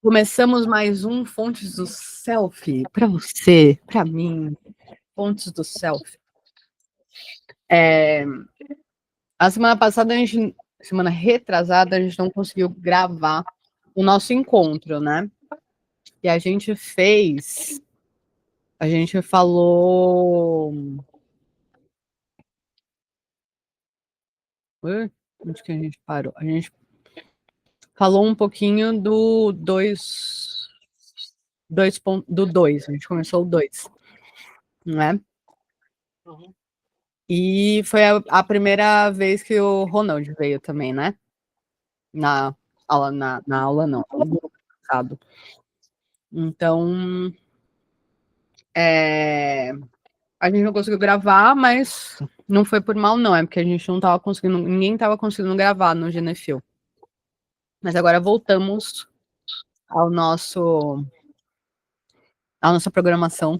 Começamos mais um Fontes do Selfie. Para você, para mim, Fontes do Selfie. A semana passada, semana retrasada, a gente não conseguiu gravar o nosso encontro, né? E a gente falou... Onde que a gente parou? A gente falou um pouquinho do 2, a gente começou o 2, né? Uhum. E foi a primeira vez que o Ronald veio também, né? Na aula não, no grupo passado. Então, a gente não conseguiu gravar, mas não foi por mal, não. É porque a gente não tava conseguindo, ninguém tava conseguindo gravar no Genefil. Mas agora voltamos à nossa programação.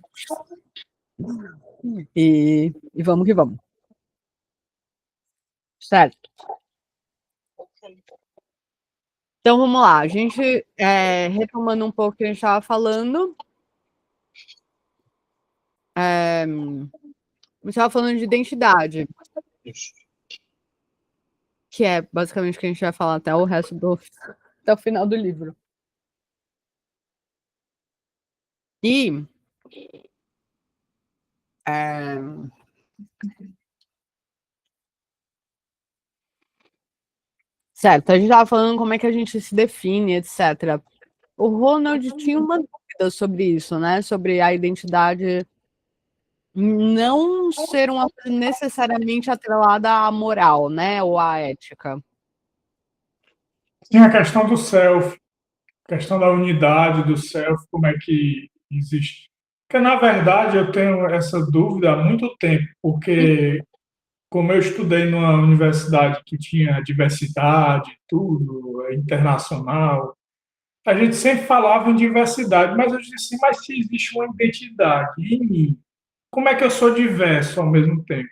E vamos que vamos. Certo. Então vamos lá. A gente, retomando um pouco o que a gente estava falando. A gente estava falando de identidade. Isso. Que é basicamente o que a gente vai falar até o resto até o final do livro. E certo, a gente estava falando como é que a gente se define, etc. O Ronald tinha uma dúvida sobre isso, né? Sobre a identidade não ser uma coisa necessariamente atrelada à moral, né? Ou à ética. Sim, a questão do self, a questão da unidade do self, como é que existe. Porque, na verdade, eu tenho essa dúvida há muito tempo, porque, como eu estudei numa universidade que tinha diversidade, tudo, internacional, a gente sempre falava em diversidade, mas eu disse assim, mas se existe uma identidade em mim, como é que eu sou diverso ao mesmo tempo?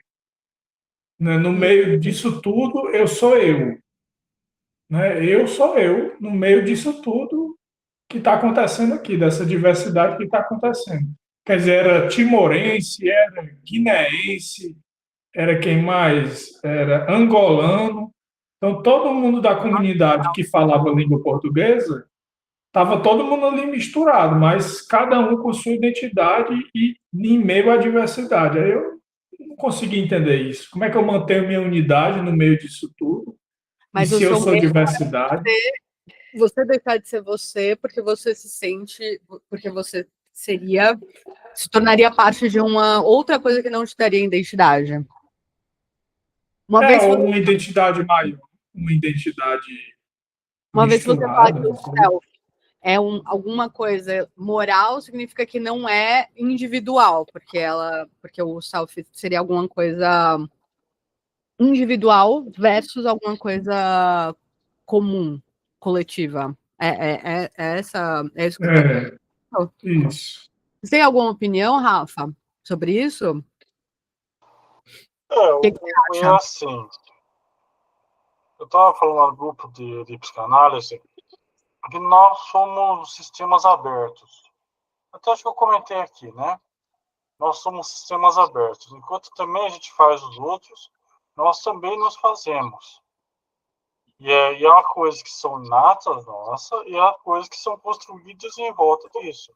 Né? No meio disso tudo, eu sou eu. Né? Eu sou eu, no meio disso tudo que está acontecendo aqui, dessa diversidade que está acontecendo. Quer dizer, era timorense, era guineense, era quem mais? Era angolano. Então, todo mundo da comunidade que falava língua portuguesa, estava todo mundo ali misturado, mas cada um com sua identidade e em meio à diversidade. Aí eu não consegui entender isso. Como é que eu mantenho minha unidade no meio disso tudo? E Mas o se eu seu sou medo diversidade? é você deixar de ser você porque você se sente, porque você se tornaria parte de uma outra coisa que não te daria identidade. Uma vez Ou uma identidade maior, uma identidade você fala misturada, que o não sei. self é alguma coisa moral, significa que não é individual, porque o self seria alguma coisa individual versus alguma coisa comum, coletiva. É isso que você está É, dizendo? isso. Você tem alguma opinião, Rafa, sobre isso? O que você É acha? assim. Eu estava falando no grupo de psicanálise que nós somos sistemas abertos. Até acho que eu comentei aqui, né? Nós somos sistemas abertos. Enquanto também a gente faz os outros, nós também nos fazemos. E há coisas que são inatas nossas e há coisas que são construídas em volta disso.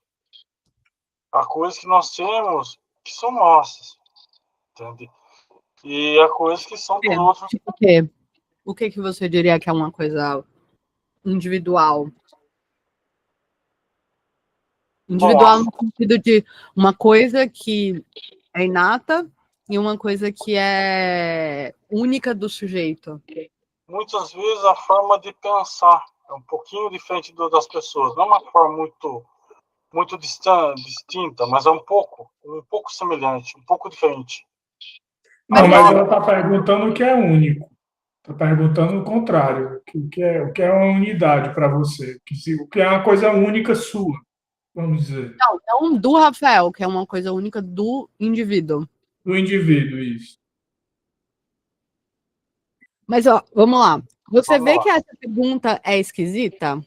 Há coisas que nós temos que são nossas, entende? E há coisas que são dos outros. Tipo o quê? O que você diria que é uma coisa individual? Individual Bom, no sentido de uma coisa que é inata e uma coisa que é única do sujeito. muitas vezes a forma de pensar é um pouquinho diferente das pessoas. Não é uma forma muito distinta, mas é um pouco semelhante, um pouco diferente. Não, Mas mas você ela está perguntando o que é único. Está perguntando o contrário. O que é uma unidade para você? O que é uma coisa única sua, vamos dizer. não do Rafael, que é uma coisa única do indivíduo. Do indivíduo, isso. Mas, ó, vamos lá. Você Vamos vê lá. que essa pergunta é esquisita?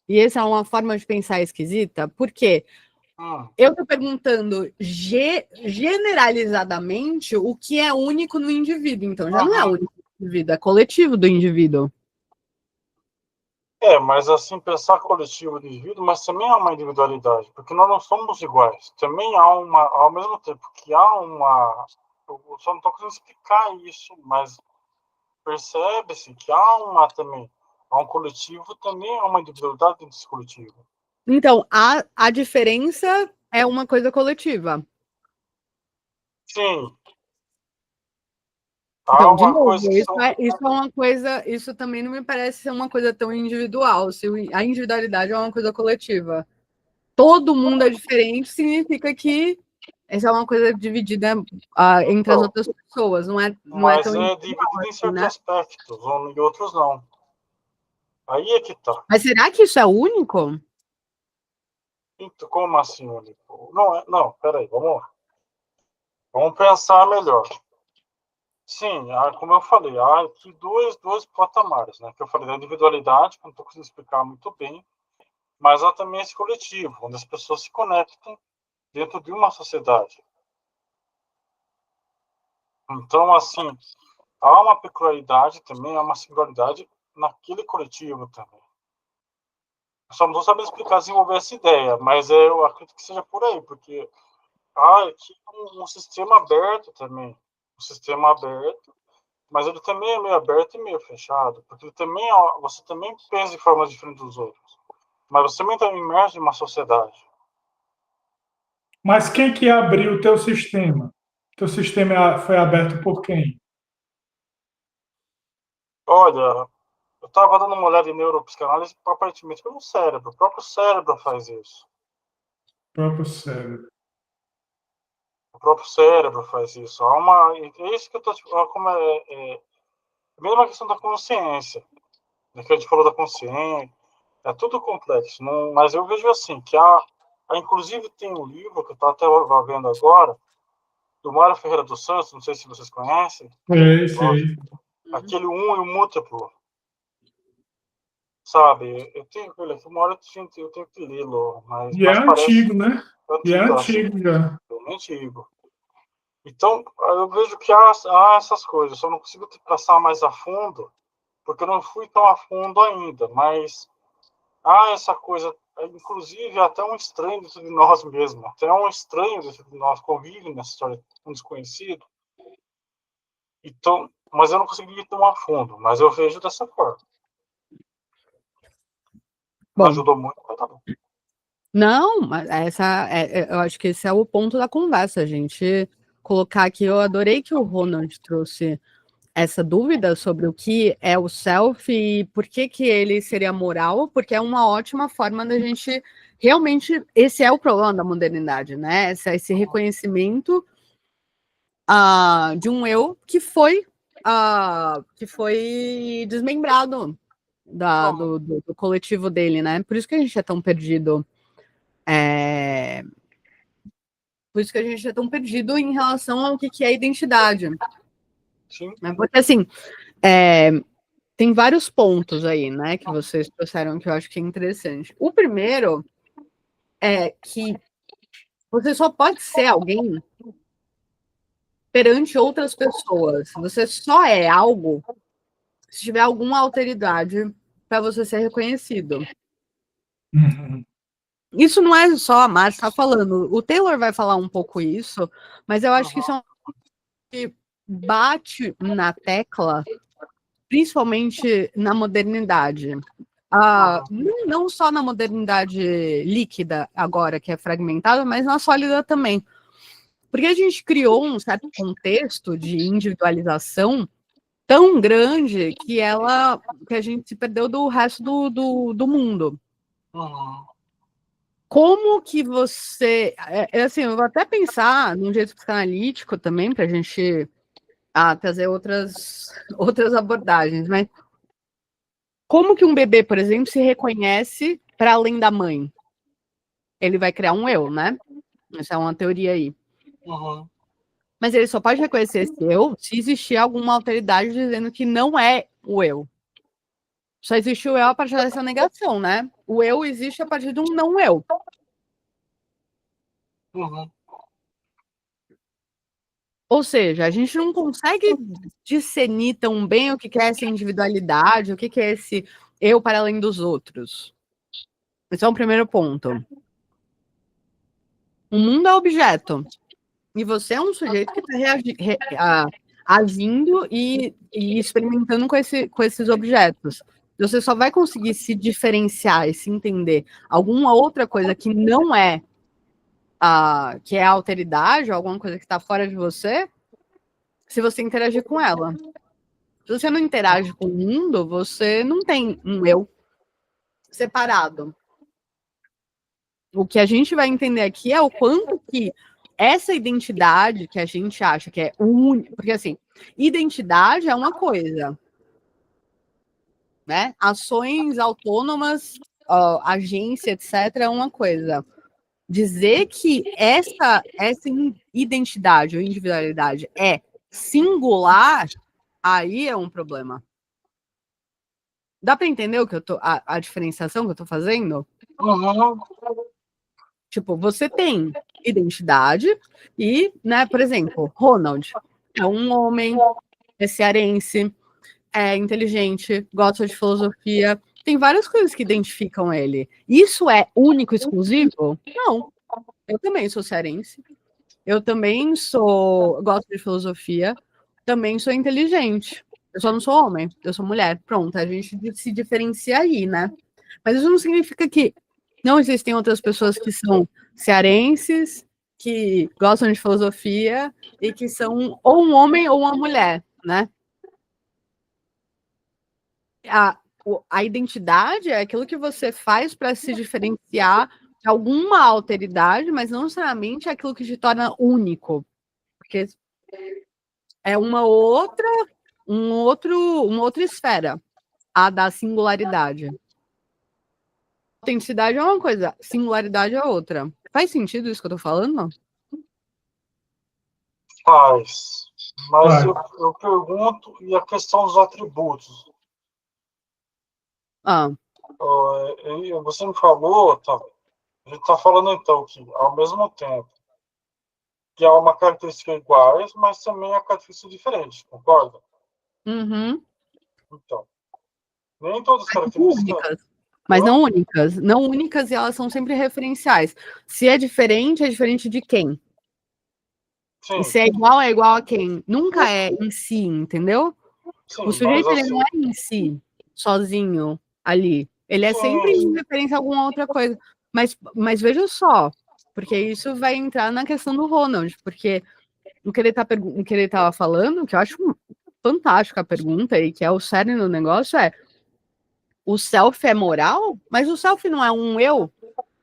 E essa é uma forma de pensar esquisita, porque eu estou perguntando generalizadamente o que é único no indivíduo. Então, já não é único no indivíduo, é coletivo do indivíduo. Mas assim, pensar coletivo do indivíduo, mas também há uma individualidade, porque nós não somos iguais. Também há ao mesmo tempo que há uma... Eu só não estou conseguindo explicar isso, mas percebe-se que há um coletivo, também há uma individualidade dentro desse coletivo. Então, a diferença é uma coisa coletiva. Sim. Então, de novo, isso é uma coisa, isso também não me parece ser uma coisa tão individual. Se a individualidade é uma coisa coletiva, todo mundo é diferente, significa que essa é uma coisa dividida entre as outras pessoas, não é tão individual, dividido em certos aspectos, e outros não. Aí é que tá. Mas será que isso é único? Então, como assim único? Não, peraí, vamos lá. Vamos pensar melhor. Sim, como eu falei, há aqui dois patamares, né? Que eu falei da individualidade, que eu não estou conseguindo explicar muito bem, mas há também esse coletivo, onde as pessoas se conectam dentro de uma sociedade. Então, assim, há uma peculiaridade também, há uma singularidade naquele coletivo também. Eu só não estou sabendo explicar, desenvolver essa ideia, mas eu acredito que seja por aí, porque há aqui um sistema aberto também. Um sistema aberto, mas ele também é meio aberto e meio fechado, porque você também pensa de formas diferentes dos outros, mas você também está imerso em uma sociedade. Mas quem que abriu o teu sistema? Teu sistema foi aberto por quem? Olha, eu estava dando uma olhada em neuropsicanálise, aparentemente pelo cérebro. O próprio cérebro faz isso. O próprio cérebro. O próprio cérebro faz isso. É isso que eu estou... Como a mesma questão da consciência. Que a gente falou da consciência. É tudo complexo. Mas eu vejo assim, que inclusive tem um livro, que eu estou até vendo agora, do Mário Ferreira dos Santos, não sei se vocês conhecem. Sei. Aquele um e o múltiplo. Sabe, eu tenho ele aqui, uma hora eu tenho que lê-lo, mas E é parece antigo, né? E é antigo já. Antigo. Então, eu vejo que há essas coisas, eu não consigo traçar mais a fundo, porque eu não fui tão a fundo ainda, mas há essa coisa, inclusive até um estranho dentro de nós mesmos, até um estranho dentro de nós convive nessa história, um desconhecido. Então, mas eu não consegui ir tão a fundo, mas eu vejo dessa forma. Não ajudou muito, mas tá bom. Não, mas eu acho que esse é o ponto da conversa, a gente colocar aqui. Eu adorei que o Ronald trouxe essa dúvida sobre o que é o self e por que ele seria moral, porque é uma ótima forma da gente realmente. Esse é o problema da modernidade, né? Esse reconhecimento de um eu que foi desmembrado do coletivo dele, né? Por isso que a gente é tão perdido. Por isso que a gente é tão perdido em relação ao que é identidade. Sim. Porque, assim, tem vários pontos aí, né, que vocês trouxeram que eu acho que é interessante. O primeiro é que você só pode ser alguém perante outras pessoas. Você só é algo se tiver alguma alteridade para você ser reconhecido. Uhum. Isso não é só a Márcia está falando. O Taylor vai falar um pouco isso, mas eu acho que isso é que bate na tecla, principalmente na modernidade. Não só na modernidade líquida, agora, que é fragmentada, mas na sólida também. Porque a gente criou um certo contexto de individualização tão grande que a gente se perdeu do resto do mundo. Uhum. Como que você... assim, eu vou até pensar num jeito psicanalítico também, para a gente trazer outras abordagens, mas como que um bebê, por exemplo, se reconhece para além da mãe? Ele vai criar um eu, né? Essa é uma teoria aí. Uhum. Mas ele só pode reconhecer esse eu se existir alguma alteridade dizendo que não é o eu. Só existe o eu a partir dessa negação, né? o eu existe a partir de um não eu. Uhum. Ou seja, a gente não consegue discernir tão bem o que é essa individualidade, o que é esse eu para além dos outros. Esse é o primeiro ponto. O mundo é objeto. E você é um sujeito que está agindo e experimentando com esses objetos. Você só vai conseguir se diferenciar e se entender alguma outra coisa que não é que é a alteridade, ou alguma coisa que está fora de você, se você interagir com ela. Se você não interage com o mundo, você não tem um eu separado. O que a gente vai entender aqui é o quanto que essa identidade que a gente acha que é única, porque assim, identidade é uma coisa, né? Ações autônomas, agência, etc., é uma coisa. Dizer que essa identidade ou individualidade é singular, aí é um problema. Dá para entender o que a diferenciação que eu estou fazendo? Uhum. Tipo, você tem identidade e, né, por exemplo, Ronald é um homem, é cearense, é inteligente, gosta de filosofia, tem várias coisas que identificam ele. Isso é único, exclusivo? Não. Eu também sou cearense, eu também gosto de filosofia, também sou inteligente. Eu só não sou homem, eu sou mulher. Pronto, a gente se diferencia aí, né? Mas isso não significa que não existem outras pessoas que são cearenses, que gostam de filosofia e que são ou um homem ou uma mulher, né? A identidade é aquilo que você faz para se diferenciar de alguma alteridade, mas não necessariamente é aquilo que te torna único, porque é uma outra esfera, a da singularidade. Autenticidade é uma coisa, singularidade é outra. Faz sentido isso que eu tô falando? Faz. Mas Vai. eu pergunto, e a questão dos atributos? Você me falou, tá, a gente está falando então que, ao mesmo tempo, que há uma característica iguais, mas também há características diferentes, concorda? Uhum. Então, nem todas as características... Únicas. Mas não únicas. Não únicas e elas são sempre referenciais. Se é diferente de quem? Sim. E se é igual a quem? Nunca é em si, entendeu? Sim, O sujeito, mas ele assim... não é em si, sozinho, ali. Ele é sempre em referência a alguma outra coisa. Mas veja só, porque isso vai entrar na questão do Ronald, porque o que ele estava falando, que eu acho fantástica a pergunta, e que é o cerne do negócio, é o self é moral? Mas o self não é um eu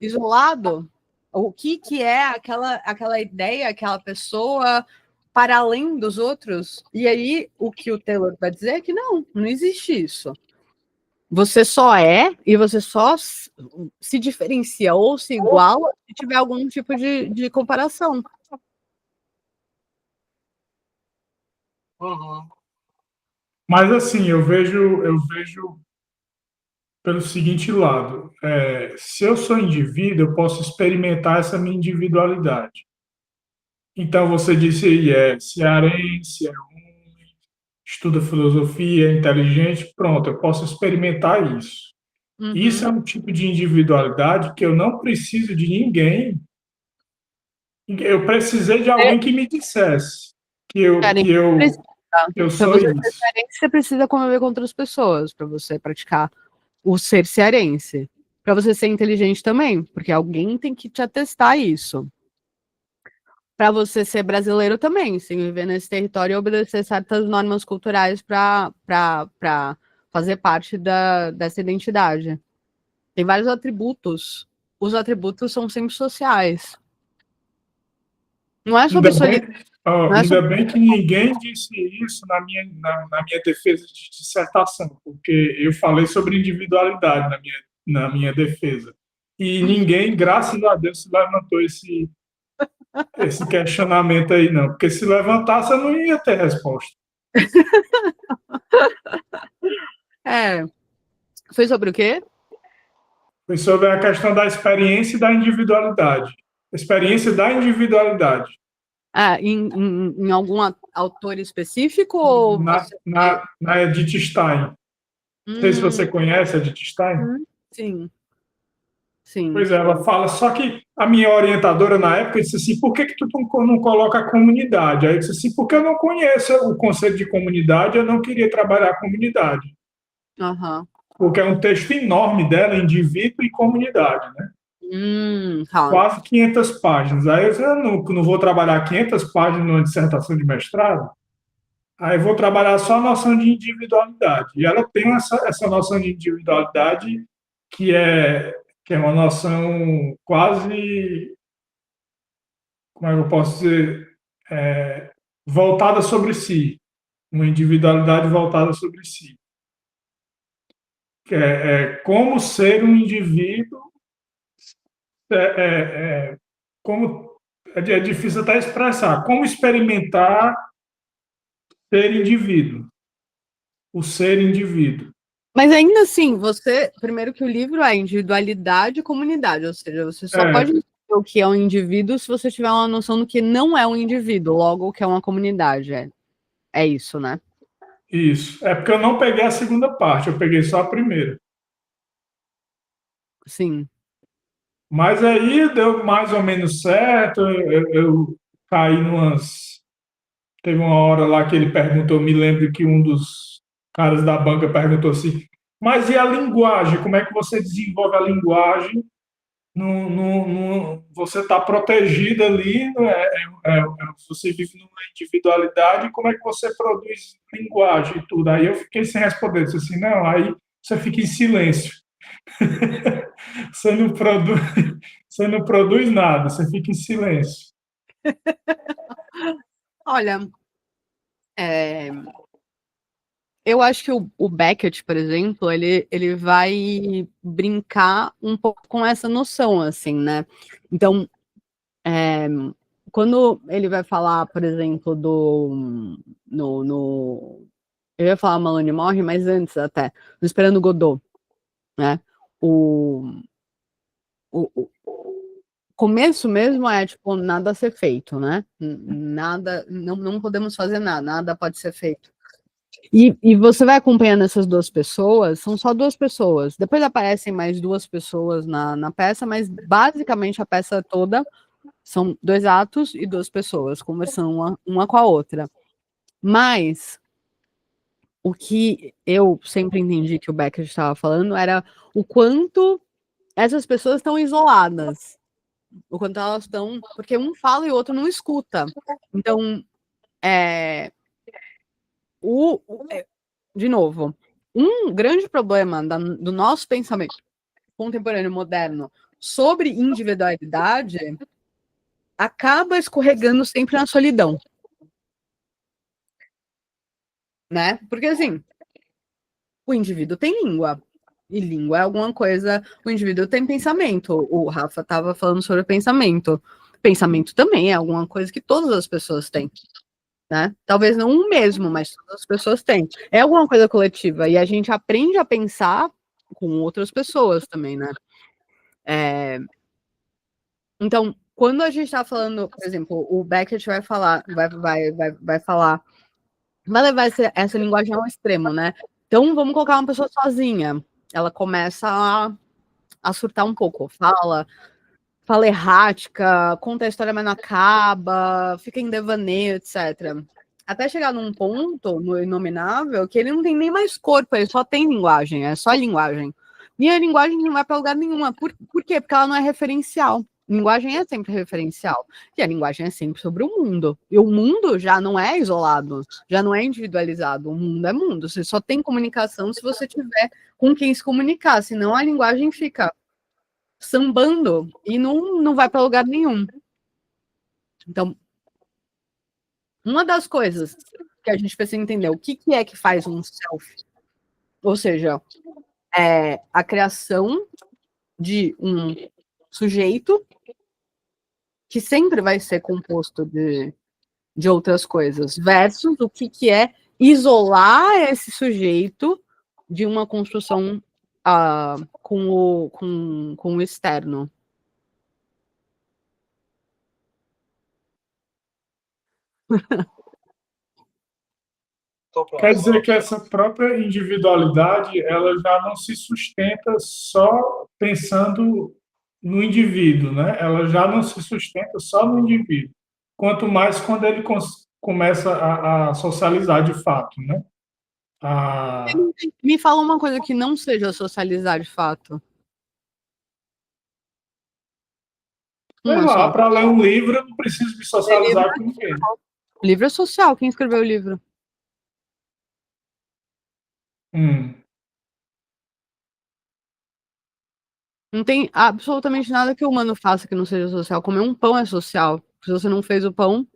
isolado? O que é aquela ideia, aquela pessoa para além dos outros? E aí, o que o Taylor vai dizer é que não existe isso. Você só é e você só se diferencia ou se iguala se tiver algum tipo de comparação. Uhum. Mas assim, eu vejo pelo seguinte lado: se eu sou indivíduo, eu posso experimentar essa minha individualidade. Então você disse aí, cearense, estuda filosofia, é inteligente, pronto, eu posso experimentar isso. Uhum. Isso é um tipo de individualidade que eu não preciso de ninguém. Eu precisei de alguém que me dissesse que eu sou você isso. ser cearense, você precisa conviver com outras pessoas para você praticar o ser cearense. Para você ser inteligente também, porque alguém tem que te atestar isso. Para você ser brasileiro também, sem viver nesse território e obedecer certas normas culturais para fazer parte dessa identidade. Tem vários atributos. Os atributos são sempre sociais. Não é sobre Ainda bem que ninguém disse isso na minha defesa de dissertação, porque eu falei sobre individualidade na minha defesa. E ninguém, graças a Deus, levantou esse questionamento aí, não. Porque se levantasse, eu não ia ter resposta. Foi sobre o quê? Foi sobre a questão da experiência e da individualidade. Experiência da individualidade. Em algum autor específico ou você... Na Edith Stein. Não sei se você conhece a Edith Stein. Sim. Sim. Pois é, ela fala, só que a minha orientadora na época disse assim, por que tu não coloca a comunidade? Aí eu disse assim, porque eu não conheço o conceito de comunidade, eu não queria trabalhar a comunidade. Uhum. Porque é um texto enorme dela, indivíduo e comunidade, né? Quase 500 páginas. Aí eu disse, eu não vou trabalhar 500 páginas numa dissertação de mestrado, aí eu vou trabalhar só a noção de individualidade. E ela tem essa noção de individualidade que é uma noção quase, como é que eu posso dizer, voltada sobre si, uma individualidade voltada sobre si. Que é como ser um indivíduo, como é difícil até expressar, como experimentar ser indivíduo, o ser indivíduo. Mas ainda assim, primeiro que o livro é individualidade e comunidade, ou seja, você só pode entender o que é um indivíduo se você tiver uma noção do que não é um indivíduo, logo o que é uma comunidade. É isso, né? Isso. É porque eu não peguei a segunda parte, eu peguei só a primeira. Sim. Mas aí deu mais ou menos certo, eu caí Teve uma hora lá que ele perguntou, me lembro que um dos caras da banca perguntou assim, mas e a linguagem? Como é que você desenvolve a linguagem? Você está protegido ali, você vive numa individualidade, como é que você produz linguagem e tudo? Aí eu fiquei sem responder, disse assim, não, aí você fica em silêncio. Você não produz nada, você fica em silêncio. Olha, eu acho que o Beckett, por exemplo, ele vai brincar um pouco com essa noção, assim, né? Então, quando ele vai falar, por exemplo, eu ia falar Malone morre, mas antes até, do Esperando Godot, né? O começo mesmo é, tipo, nada a ser feito, né? Nada, não podemos fazer nada pode ser feito. E você vai acompanhando essas duas pessoas, são só duas pessoas. Depois aparecem mais duas pessoas na peça, mas basicamente a peça toda são dois atos e duas pessoas conversando uma com a outra. Mas o que eu sempre entendi que o Beckett estava falando era o quanto essas pessoas estão isoladas. O quanto elas estão. Porque um fala e o outro não escuta. Então, de novo, um grande problema do nosso pensamento contemporâneo moderno sobre individualidade acaba escorregando sempre na solidão. Né? Porque, assim, o indivíduo tem língua. E língua é alguma coisa. O indivíduo tem pensamento. O Rafa estava falando sobre pensamento. Pensamento também é alguma coisa que todas as pessoas têm. Né? Talvez não o mesmo, mas todas as pessoas têm. É alguma coisa coletiva. E a gente aprende a pensar com outras pessoas também, né? Então, quando a gente está falando, por exemplo, o Beckett vai falar, vai falar, vai levar essa linguagem ao extremo, né? Então, vamos colocar uma pessoa sozinha. Ela começa a surtar um pouco. Fala errática, conta a história, mas não acaba, fica em devaneio, etc. Até chegar num ponto, no Inominável, que ele não tem nem mais corpo, ele só tem linguagem, é só linguagem. E a linguagem não vai para lugar nenhuma. Por quê? Porque ela não é referencial. Linguagem é sempre referencial. E a linguagem é sempre sobre o mundo. E o mundo já não é isolado, já não é individualizado. O mundo é mundo. Você só tem comunicação se você tiver com quem se comunicar. Senão a linguagem fica sambando e não vai para lugar nenhum. Então, uma das coisas que a gente precisa entender, o que é que faz um self? Ou seja, a criação de um sujeito que sempre vai ser composto de outras coisas, versus o que é isolar esse sujeito de uma construção com o externo. Quer dizer que essa própria individualidade, ela já não se sustenta só pensando no indivíduo, né? Ela já não se sustenta só no indivíduo. Quanto mais quando ele começa a socializar de fato, né? Me fala uma coisa que não seja socializar de fato. Sei lá, para ler um livro eu não preciso me socializar com ninguém. Livro é social. Quem escreveu o livro? Não tem absolutamente nada que o humano faça que não seja social. Comer um pão é social. Se você não fez o pão,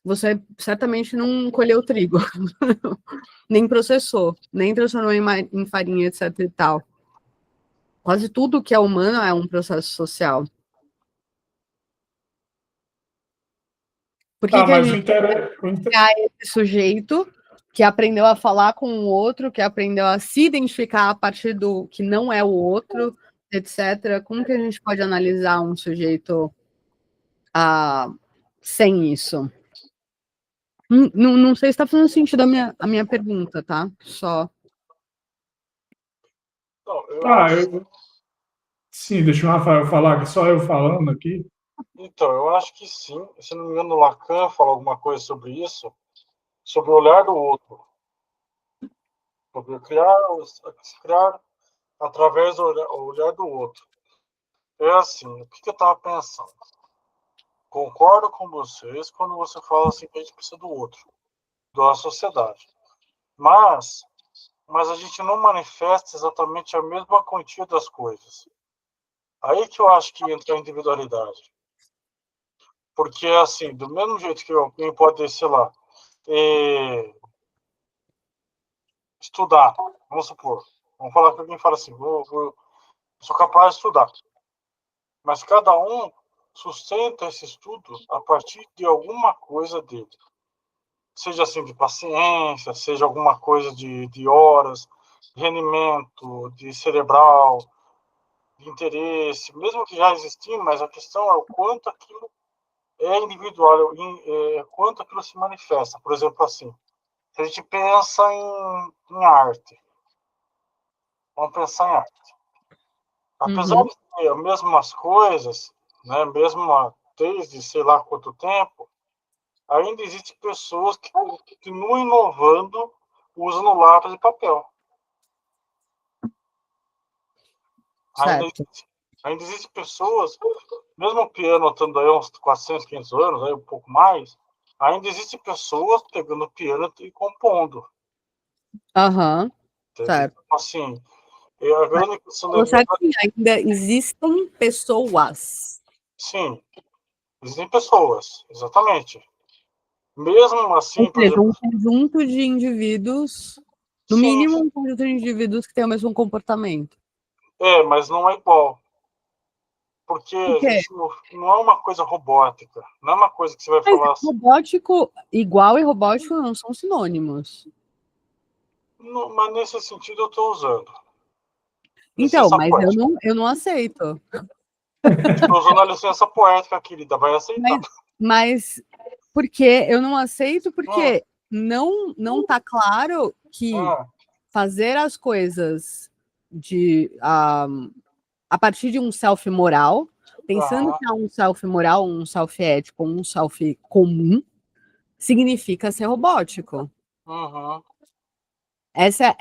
você certamente não colheu trigo. Nem processou, nem transformou em farinha, etc e tal. Quase tudo que é humano é um processo social. Por que a gente é esse sujeito que aprendeu a falar com o outro, que aprendeu a se identificar a partir do que não é o outro, etc. Como que a gente pode analisar um sujeito sem isso? Não sei se está fazendo sentido a minha pergunta, tá? Só. Sim, deixa o Rafael falar, que só eu falando aqui. Então, eu acho que sim. Se não me engano, Lacan fala alguma coisa sobre isso, sobre o olhar do outro. Sobre criar através do olhar do outro. É assim, o que eu estava pensando? Concordo com vocês quando você fala assim que a gente precisa do outro, da sociedade. Mas a gente não manifesta exatamente a mesma quantia das coisas. Aí que eu acho que entra a individualidade. Porque, assim, do mesmo jeito que alguém pode, sei lá, estudar, vamos supor. Vamos falar que alguém fala assim, sou capaz de estudar. Mas cada um sustenta esse estudo a partir de alguma coisa dele. Seja assim, de paciência, seja alguma coisa de horas, de rendimento, de cerebral, de interesse, mesmo que já existindo, mas a questão é o quanto aquilo é individual, quanto aquilo se manifesta. Por exemplo, assim, se a gente pensa em arte, vamos pensar em arte. Apesar de ter as mesmas coisas, né, mesmo desde sei lá quanto tempo, ainda existem pessoas que continuam inovando usando lápis e papel. Ainda existem pessoas, mesmo o piano estando aí uns 400, 500 anos, aí um pouco mais, ainda existem pessoas pegando o piano e compondo. Certo. Assim, a grande questão ainda existem pessoas. Sim, existem pessoas, exatamente. Mesmo assim, por exemplo, um conjunto de indivíduos, no mínimo um conjunto de indivíduos que têm o mesmo comportamento. Mas não é igual. Porque a gente não é uma coisa robótica, não é uma coisa que você vai falar assim. Robótico, igual e robótico não são sinônimos. Não, mas nesse sentido eu estou usando. Então, mas eu não aceito. Estou usando a licença poética, querida, vai aceitar. Mas porque eu não aceito, porque não está claro que fazer as coisas a partir de um self moral, pensando que há um self moral, um self ético, um self comum, significa ser robótico. Essa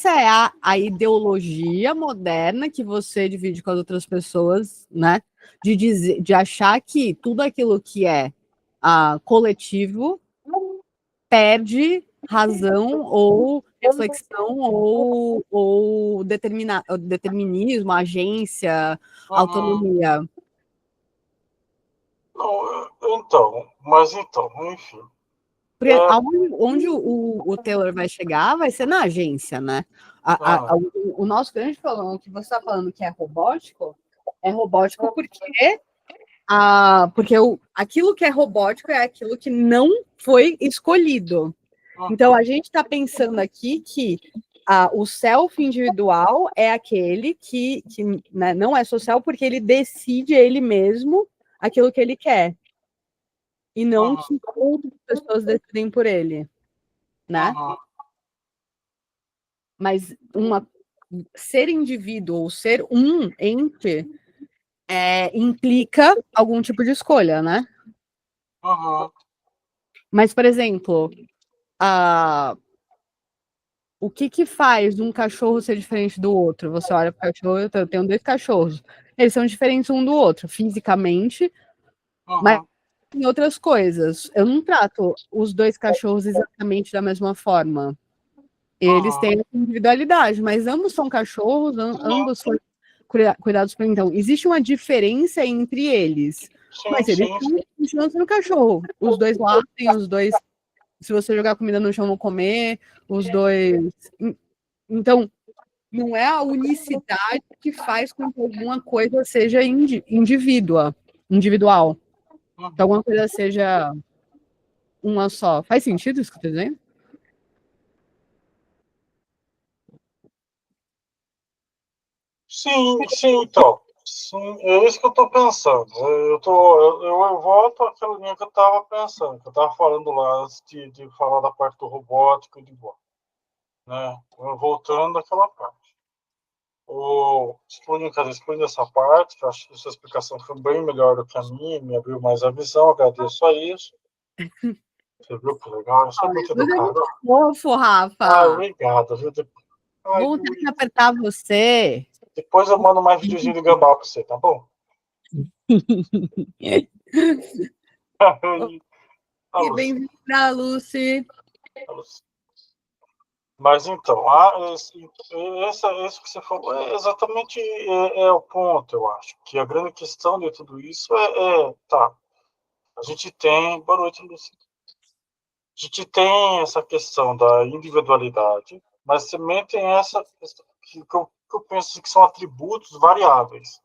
é a ideologia moderna que você divide com as outras pessoas, né? De achar que tudo aquilo que é coletivo perde razão ou reflexão ou determinismo, agência, autonomia. Enfim. Porque onde o Taylor vai chegar vai ser na agência, né? O nosso grande problema, que você está falando que é robótico porque aquilo que é robótico é aquilo que não foi escolhido. Então, a gente está pensando aqui que o self individual é aquele que né, não é social porque ele decide ele mesmo aquilo que ele quer. E não que outras pessoas decidem por ele, né? Mas ser indivíduo ou ser um ente implica algum tipo de escolha, né? Mas, por exemplo, o que faz um cachorro ser diferente do outro? Você olha para o cachorro, eu tenho 2 cachorros. Eles são diferentes um do outro, fisicamente, mas em outras coisas. Eu não trato os 2 cachorros exatamente da mesma forma. Eles têm individualidade, mas ambos são cachorros, ambos são cuidados por. Então, existe uma diferença entre eles. Mas eles continuam sendo cachorro. Os 2 latem, os 2. Se você jogar comida no chão, vão comer, os 2. Então, não é a unicidade que faz com que alguma coisa seja individual. Que alguma coisa seja uma só. Faz sentido isso que eu estou dizendo? Sim, então. Sim, é isso que eu estou pensando. Eu volto àquela linha que eu estava pensando, que eu estava falando lá antes de falar da parte do robótico e de boa. Né? Voltando àquela parte. Excluindo essa parte, que eu acho que essa explicação foi bem melhor do que a minha, me abriu mais a visão, agradeço a isso. Você viu que legal? Eu sou muito educado. Fofo, Rafa. Obrigado. Vou ter que apertar você. Depois eu mando mais videozinho de gambá pra você, tá bom? E bem-vinda, Lucy. Mas então, isso que você falou é exatamente o ponto, eu acho. Que a grande questão de tudo isso tá, a gente tem, boa noite, Lucy. A gente tem essa questão da individualidade, mas também tem essa que eu penso que são atributos variáveis.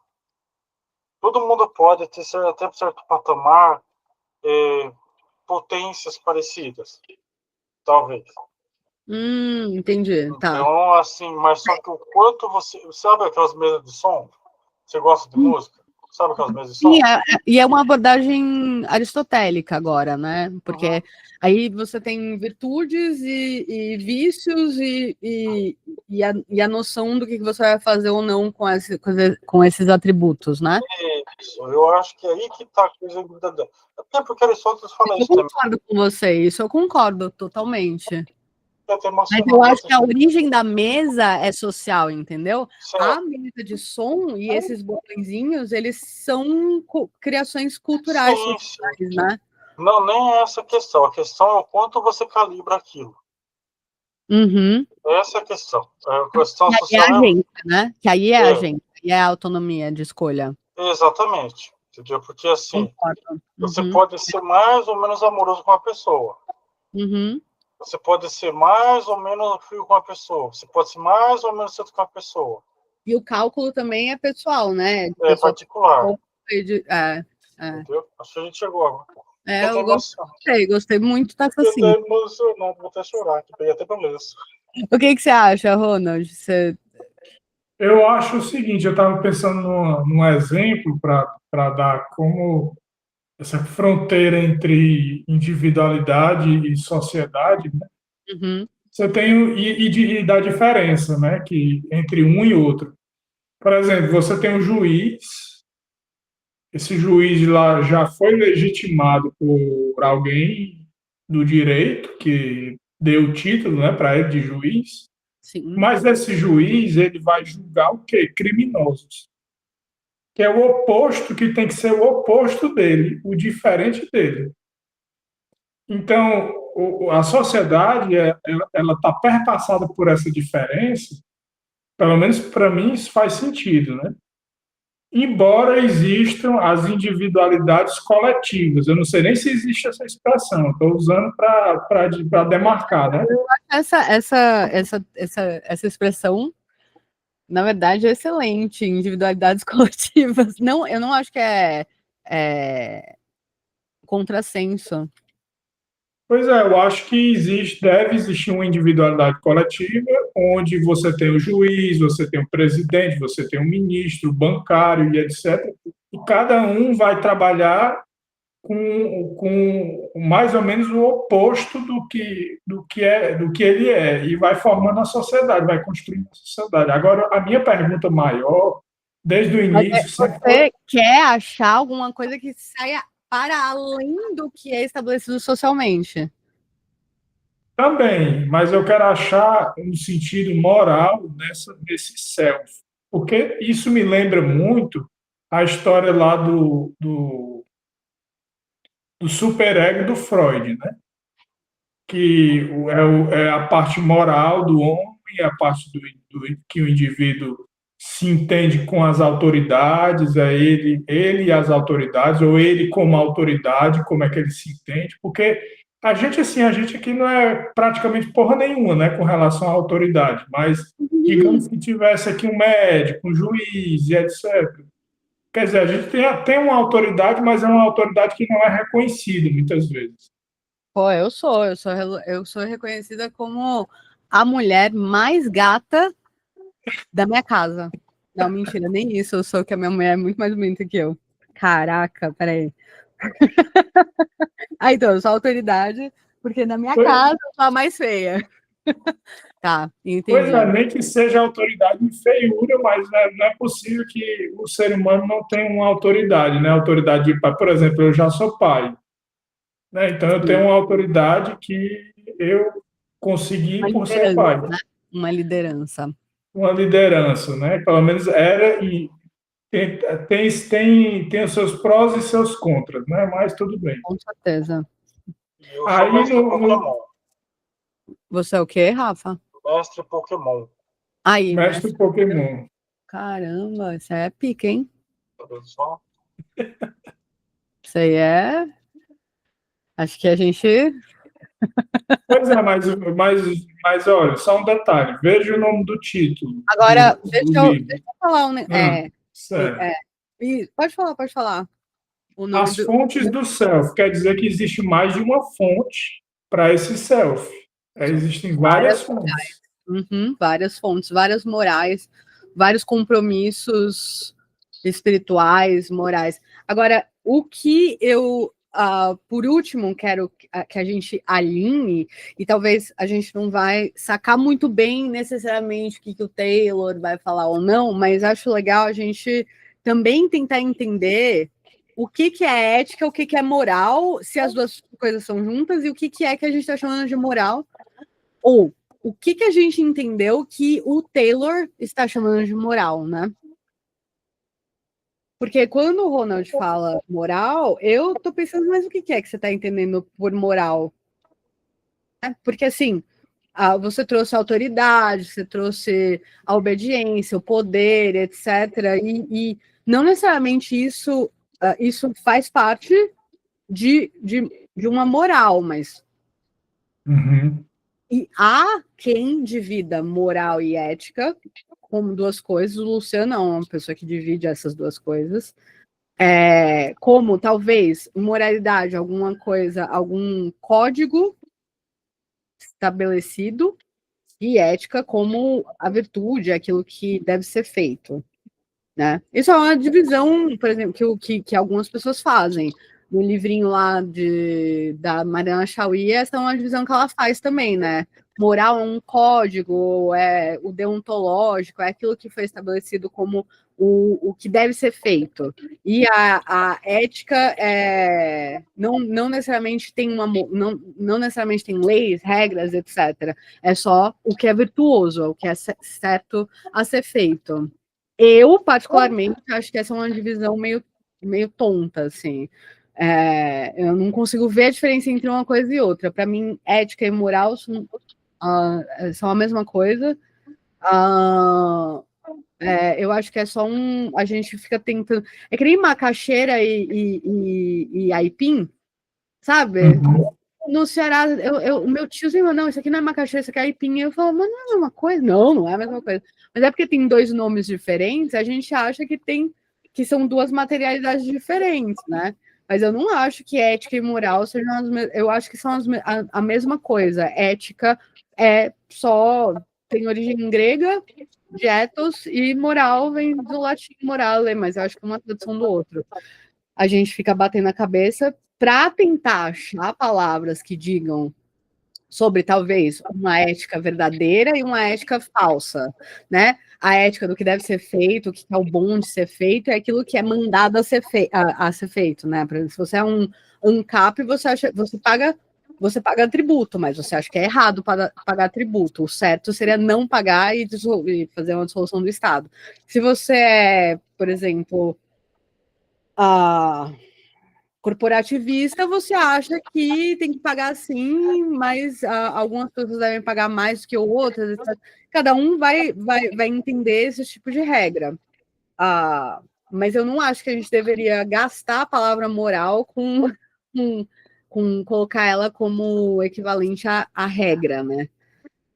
Todo mundo pode ter, até certo patamar, potências parecidas, talvez. Entendi, tá. Então, assim, mas só que o quanto você... Sabe aquelas mesas de som? Você gosta de música? Sabe aquelas mesas de som? Sim, e é uma abordagem aristotélica agora, né? Porque aí você tem virtudes e vícios e a noção do que você vai fazer ou não com esses atributos, né? Isso, eu acho que é aí que está a coisa. Até porque Aristóteles fala isso também. Eu concordo com você, isso eu concordo totalmente. Mas Mas eu acho que a origem da mesa é social, entendeu? Certo. A mesa de som e esses botõezinhos, eles são criações culturais, sociais, né? Não, nem é essa a questão. A questão é o quanto você calibra aquilo. Essa é a questão. A questão social é a agência, né? Que aí é a agência, e é a autonomia de escolha. Exatamente. Entendeu? Porque assim, você pode ser mais ou menos amoroso com a pessoa. Você pode ser mais ou menos frio com a pessoa. Você pode ser mais ou menos certo com a pessoa. E o cálculo também é pessoal, né? É particular. Entendeu? Acho que a gente chegou agora. Eu gostei muito, tá assim. Eu tô emocionado, vou até chorar, que peguei até pelo lenço. O que você acha, Ronald? Eu acho o seguinte, eu estava pensando num exemplo para dar como essa fronteira entre individualidade e sociedade, né? Você tem e da diferença, né, que entre um e outro. Por exemplo, você tem um juiz, esse juiz lá já foi legitimado por alguém do direito que deu o título, né, para ele de juiz. Sim. Mas esse juiz ele vai julgar o quê? Criminosos. Que é o oposto, que tem que ser o oposto dele, o diferente dele. Então, a sociedade ela está perpassada por essa diferença, pelo menos para mim isso faz sentido, né? Embora existam as individualidades coletivas, eu não sei nem se existe essa expressão, estou usando para demarcar, né? Essa expressão, na verdade, é excelente, individualidades coletivas. Não, eu não acho que é contrassenso. Pois é, eu acho que deve existir uma individualidade coletiva, onde você tem o juiz, você tem o presidente, você tem o ministro, o bancário e etc. E cada um vai trabalhar com mais ou menos o oposto do que ele é, e vai formando a sociedade, vai construindo a sociedade. Agora, a minha pergunta maior, desde o Mas início, sempre foi você quer achar alguma coisa que saia para além do que é estabelecido socialmente. também, mas eu quero achar um sentido moral nesse self, porque isso me lembra muito a história lá do superego do Freud, né? Que é a parte moral do homem, a parte que o indivíduo se entende com as autoridades, é ele e as autoridades, ou ele como autoridade, como é que ele se entende, porque a gente aqui não é praticamente porra nenhuma, né, com relação à autoridade, mas digamos que tivesse aqui um médico, um juiz e etc. Quer dizer, a gente tem uma autoridade, mas é uma autoridade que não é reconhecida muitas vezes. Pô, eu sou reconhecida como a mulher mais gata da minha casa. Não, mentira, nem isso. Eu sou que a minha mulher é muito mais bonita que eu. Caraca, peraí. Ah, então, eu sou autoridade, porque na minha Pois, casa eu sou a mais feia. Tá, pois é, entendi. nem que seja autoridade em feiura, mas não é possível que o ser humano não tenha uma autoridade, né? Autoridade de pai. Por exemplo, eu já sou pai, né? Então eu tenho Sim. uma autoridade que eu Uma consegui por ser liderança, pai. né? Uma liderança, Uma liderança, né? Pelo menos era e tem os seus prós e seus contras, né? Mas tudo bem. com certeza. E eu sou Aí mestre Pokémon. Você é o quê, Rafa? Mestre Pokémon. Aí, mestre mestre. Pokémon. Caramba, isso aí é pica, hein? Tá vendo só? Isso aí é. Acho que a gente. Pois é, mas olha, só um detalhe. Veja o nome do título Agora, do livro. deixa eu falar um. Certo. Pode falar. O nome As do. fontes do self quer dizer que existe mais de uma fonte para esse self. Existem várias Várias, fontes. várias fontes, várias morais, vários compromissos espirituais, morais. Agora, o que eu, por último, quero que a gente alinhe, e talvez a gente não vai sacar muito bem necessariamente o que o Taylor vai falar ou não, mas acho legal a gente também tentar entender o que é ética, o que é moral, se as duas coisas são juntas, e o que é que a gente está chamando de moral, ou o que a gente entendeu que o Taylor está chamando de moral, né? Porque quando o Ronald fala moral, eu tô pensando, mas o que é que você está entendendo por moral? Porque assim, você trouxe a autoridade, você trouxe a obediência, o poder, etc. E não necessariamente isso faz parte de uma moral, mas Uhum. e há quem divida moral e ética como duas coisas. O Luciano é uma pessoa que divide essas duas coisas. Como talvez moralidade, alguma coisa, algum código estabelecido, e ética como a virtude, aquilo que deve ser feito. Né? Isso é uma divisão, por exemplo, que algumas pessoas fazem. No livrinho lá da Mariana Chauí, essa é uma divisão que ela faz também, né? Moral é um código, é o deontológico, é aquilo que foi estabelecido como o que deve ser feito. E a ética não necessariamente tem não necessariamente tem leis, regras, etc. É só o que é virtuoso, o que é certo a ser feito. Eu, particularmente, acho que essa é uma divisão meio tonta, assim. Eu não consigo ver a diferença entre uma coisa e outra. Para mim, ética e moral são a mesma coisa. Eu acho que é só a gente fica tentando. É que nem macaxeira e aipim, sabe? Uhum. No Ceará, o meu tio sempre falou, não, isso aqui não é macaxeira, isso aqui é aipim. Eu falo, mas não é a mesma coisa? Não, não é a mesma coisa. Mas é porque tem dois nomes diferentes, a gente acha que são duas materialidades diferentes, né? Mas eu não acho que ética e moral sejam eu acho que são a mesma coisa. Ética é só tem origem grega, de ethos, e moral vem do latim morale, mas eu acho que é uma tradução do outro. A gente fica batendo a cabeça para tentar achar palavras que digam sobre talvez uma ética verdadeira e uma ética falsa, né? A ética do que deve ser feito, o que é o bom de ser feito, é aquilo que é mandado a ser feito, né? Por exemplo, se você é um ANCAP, você paga tributo, mas você acha que é errado pagar tributo. O certo seria não pagar e fazer uma dissolução do Estado. Se você é, por exemplo, corporativista, você acha que tem que pagar sim, mas algumas pessoas devem pagar mais do que outras, etc. Cada um vai entender esse tipo de regra. Mas eu não acho que a gente deveria gastar a palavra moral com colocar ela como equivalente à regra, né?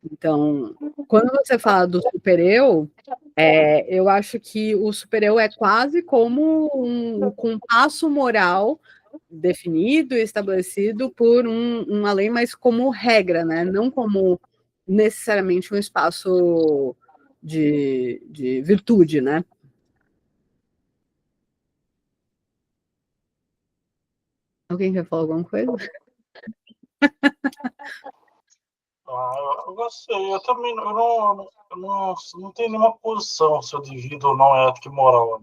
Então, quando você fala do super-eu, eu acho que o super-eu é quase como um compasso moral definido e estabelecido por uma lei, mas como regra, né? Não como necessariamente um espaço de virtude, né? Alguém quer falar alguma coisa? Eu gostei. Eu também não tenho nenhuma posição se eu divido ou não ética e moral.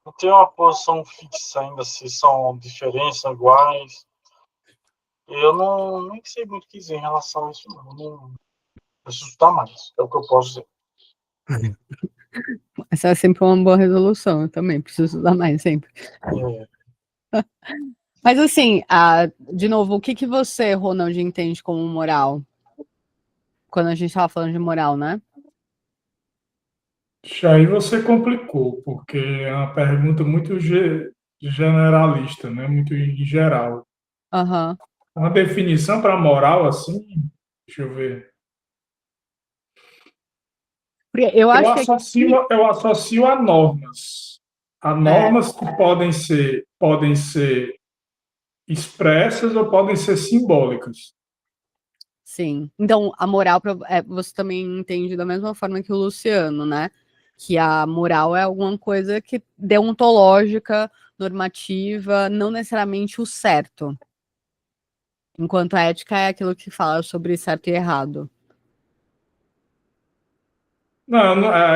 Não tenho uma posição fixa ainda, se são diferentes, são iguais. Eu nem sei muito o que dizer em relação a isso, não. Não preciso estudar mais, é o que eu posso dizer. Essa é sempre uma boa resolução, eu também preciso estudar mais sempre. Mas assim, de novo, o que você, Ronald, entende como moral? Quando a gente estava falando de moral, né? Aí você complicou, porque é uma pergunta muito generalista, né? Muito em geral. Aham. Uma definição para moral, assim, deixa eu ver. Porque eu acho que Eu associo a normas. A normas que podem ser expressas ou podem ser simbólicas. sim. Então, a moral, você também entende da mesma forma que o Luciano, né? Que a moral é alguma coisa que deontológica, normativa, não necessariamente o certo. Enquanto a ética é aquilo que fala sobre certo e errado.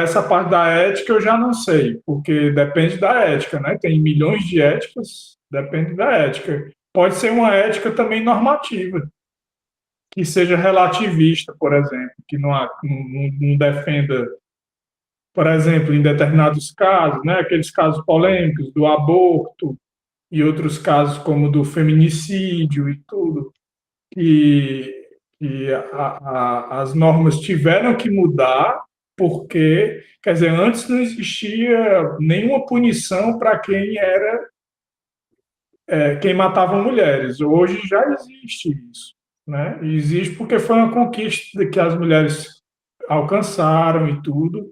Essa parte da ética eu já não sei, porque depende da ética, né? Tem milhões de éticas, depende da ética. Pode ser uma ética também normativa, que seja relativista, por exemplo, que não defenda, por exemplo, em determinados casos, né? Aqueles casos polêmicos do aborto e outros casos como do feminicídio e tudo, que as normas tiveram que mudar porque, quer dizer, antes não existia nenhuma punição para quem matava mulheres. Hoje já existe isso, né? E existe porque foi uma conquista que as mulheres alcançaram e tudo.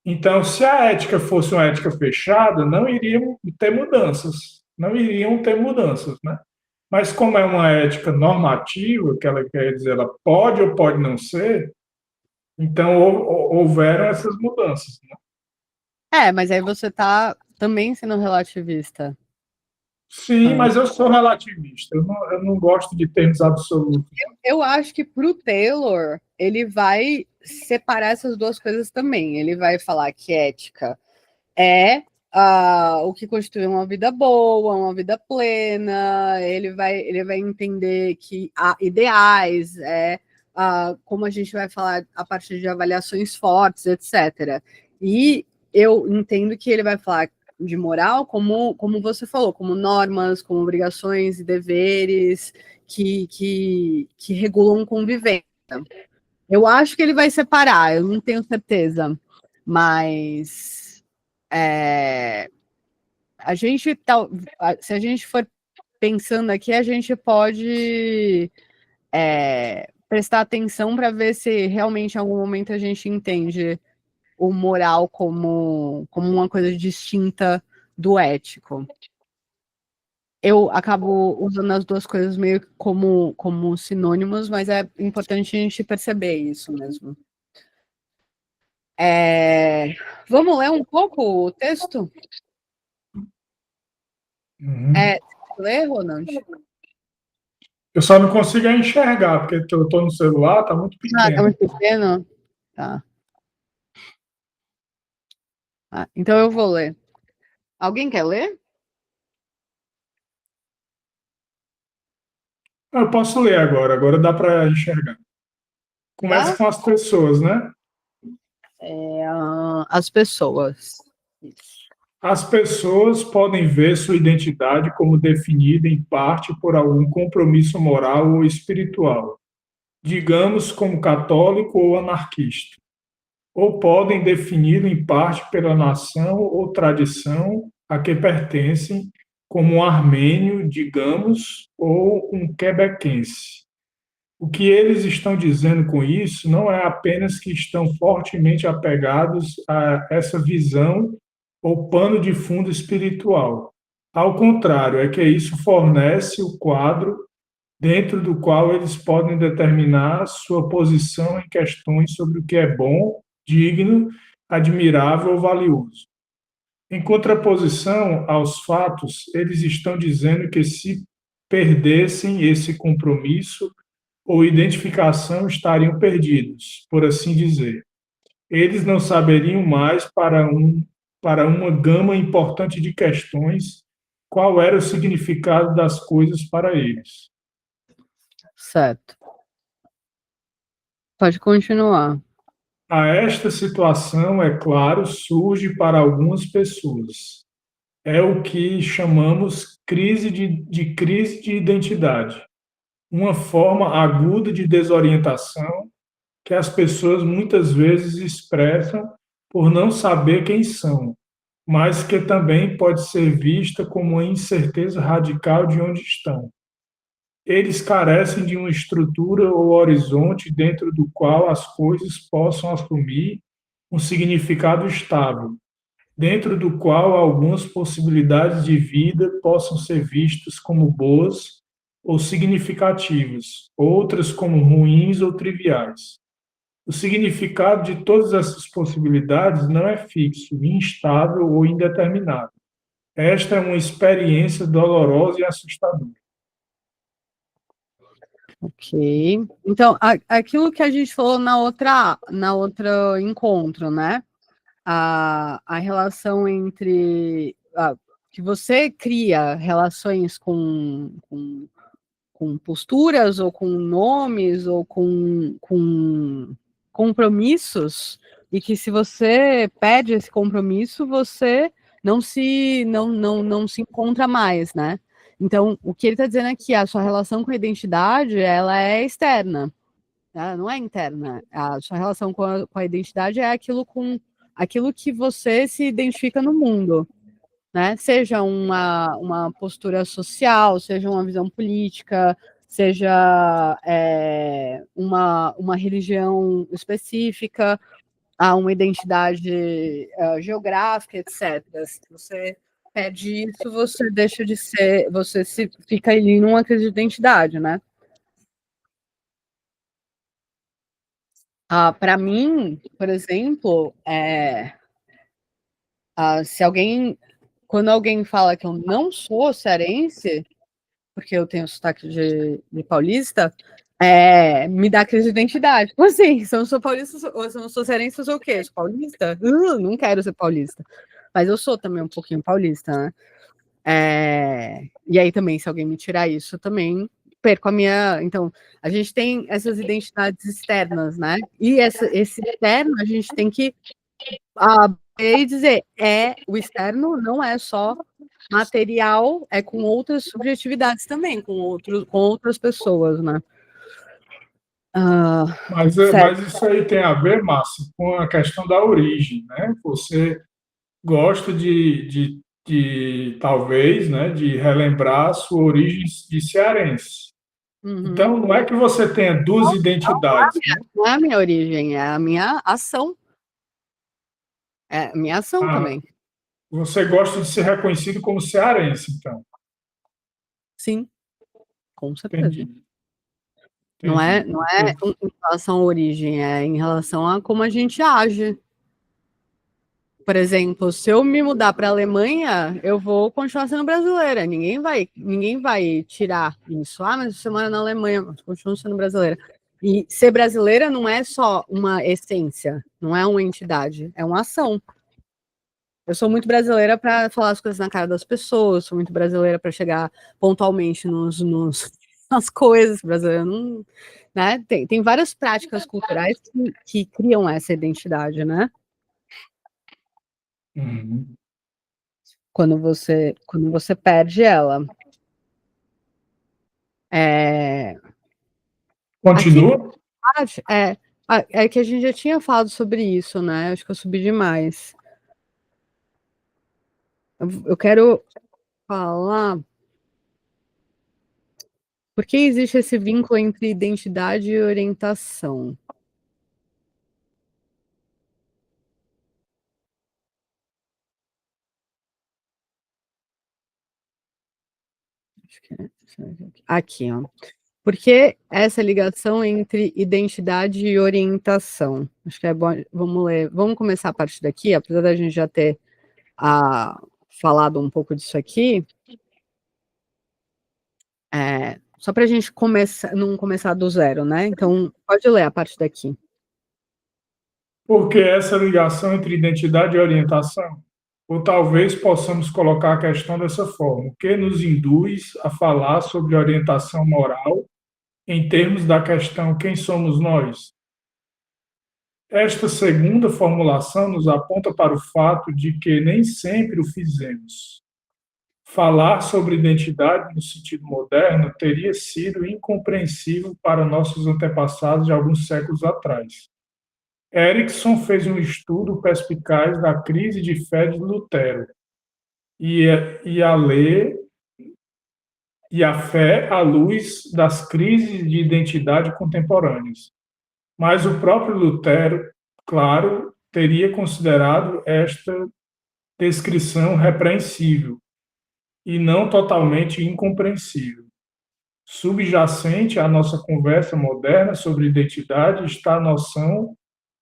Então, se a ética fosse uma ética fechada, não iriam ter mudanças, não iriam ter mudanças, né? Mas como é uma ética normativa, que ela quer dizer, ela pode ou pode não ser, então houveram essas mudanças, né? Mas aí você tá também sendo relativista. Sim, mas eu sou relativista, eu não gosto de termos absolutos. Eu acho que para o Taylor, ele vai separar essas duas coisas também. Ele vai falar que ética é o que constitui uma vida boa, uma vida plena. Ele vai entender que há ideais, como a gente vai falar a partir de avaliações fortes, etc. E eu entendo que ele vai falar de moral, como você falou, como normas, como obrigações e deveres que regulam convivência. Eu acho que ele vai separar, eu não tenho certeza, mas a gente se a gente for pensando aqui, a gente pode prestar atenção para ver se realmente em algum momento a gente entende o moral como uma coisa distinta do ético. eu acabo usando as duas coisas meio que como sinônimos, mas é importante a gente perceber isso mesmo. Vamos ler um pouco o texto? Ler, Ronald? Eu só não consigo enxergar, porque eu estou no celular, está muito Tá pequeno. muito pequeno? Tá. Então eu vou ler. Alguém quer ler? Eu posso ler agora dá para enxergar. Começa com as pessoas, né? As pessoas. Isso. As pessoas podem ver sua identidade como definida em parte por algum compromisso moral ou espiritual, digamos como católico ou anarquista, ou podem defini-lo em parte pela nação ou tradição a que pertencem, como um armênio, digamos, ou um quebequense. O que eles estão dizendo com isso não é apenas que estão fortemente apegados a essa visão ou pano de fundo espiritual. Ao contrário, é que isso fornece o quadro dentro do qual eles podem determinar sua posição em questões sobre o que é bom, digno, admirável ou valioso. Em contraposição aos fatos, eles estão dizendo que se perdessem esse compromisso ou identificação, estariam perdidos, por assim dizer. Eles não saberiam mais para uma gama importante de questões qual era o significado das coisas para eles. Certo. Pode continuar. A esta situação, é claro, surge para algumas pessoas. É o que chamamos crise de identidade, uma forma aguda de desorientação que as pessoas muitas vezes expressam por não saber quem são, mas que também pode ser vista como uma incerteza radical de onde estão. Eles carecem de uma estrutura ou horizonte dentro do qual as coisas possam assumir um significado estável, dentro do qual algumas possibilidades de vida possam ser vistas como boas ou significativas, outras como ruins ou triviais. O significado de todas essas possibilidades não é fixo, instável ou indeterminado. Esta é uma experiência dolorosa e assustadora. Ok. Então, aquilo que a gente falou na outra encontro, né? A relação entre que você cria relações com posturas ou com nomes ou com compromissos, e que se você perde esse compromisso, você não se encontra mais, né? Então, o que ele está dizendo aqui, a sua relação com a identidade, ela é externa, ela não é interna. A sua relação com a identidade é aquilo que você se identifica no mundo, né? Seja uma postura social, seja uma visão política, seja uma religião específica, uma identidade geográfica, etc. Se você perde isso, você deixa de ser, você fica ali numa crise de identidade, né? Para mim, por exemplo, quando alguém fala que eu não sou cearense, porque eu tenho sotaque de paulista, me dá crise de identidade. Como assim? Se eu não sou paulista, se eu não sou cearense, eu sou o quê? Sou paulista? Não quero ser paulista. Mas eu sou também um pouquinho paulista, né? E aí também, se alguém me tirar isso, eu também perco a minha. Então, a gente tem essas identidades externas, né? E esse externo a gente tem que e dizer, o externo não é só material, é com outras subjetividades também, com outras pessoas, né? Mas isso aí tem a ver, Márcio, com a questão da origem, né? Você gosta talvez, né, de relembrar a sua origem de cearense. Então, não é que você tenha duas identidades. Não é a minha origem, é a minha ação. É a minha ação também. Você gosta de ser reconhecido como cearense, então. Sim, com certeza. Entendi. Não é Entendi. em relação à origem, é em relação a como a gente age. Por exemplo, se eu me mudar para a Alemanha, eu vou continuar sendo brasileira. Ninguém vai tirar isso. Ah, mas você mora na Alemanha, mas continua sendo brasileira. E ser brasileira não é só uma essência, não é uma entidade, é uma ação. Eu sou muito brasileira para falar as coisas na cara das pessoas, sou muito brasileira para chegar pontualmente nas coisas. Brasileira não, né? Tem várias práticas culturais que criam essa identidade, né? Uhum. Quando você perde ela. Aqui Continua? é que a gente já tinha falado sobre isso, né? Acho que eu subi demais. Eu quero falar por que existe esse vínculo entre identidade e orientação. Aqui, ó. Por que essa ligação entre identidade e orientação? Acho que é bom. Vamos ler. Vamos começar a partir daqui, apesar da gente já ter falado um pouco disso aqui. Só para a gente não começar do zero, né? Então, pode ler a parte daqui. Porque essa ligação entre identidade e orientação? Ou talvez possamos colocar a questão dessa forma: o que nos induz a falar sobre orientação moral em termos da questão quem somos nós? Esta segunda formulação nos aponta para o fato de que nem sempre o fizemos. Falar sobre identidade no sentido moderno teria sido incompreensível para nossos antepassados de alguns séculos atrás. Erickson fez um estudo perspicaz da crise de fé de Lutero e a fé à luz das crises de identidade contemporâneas. Mas o próprio Lutero, claro, teria considerado esta descrição repreensível e não totalmente incompreensível. Subjacente à nossa conversa moderna sobre identidade está a noção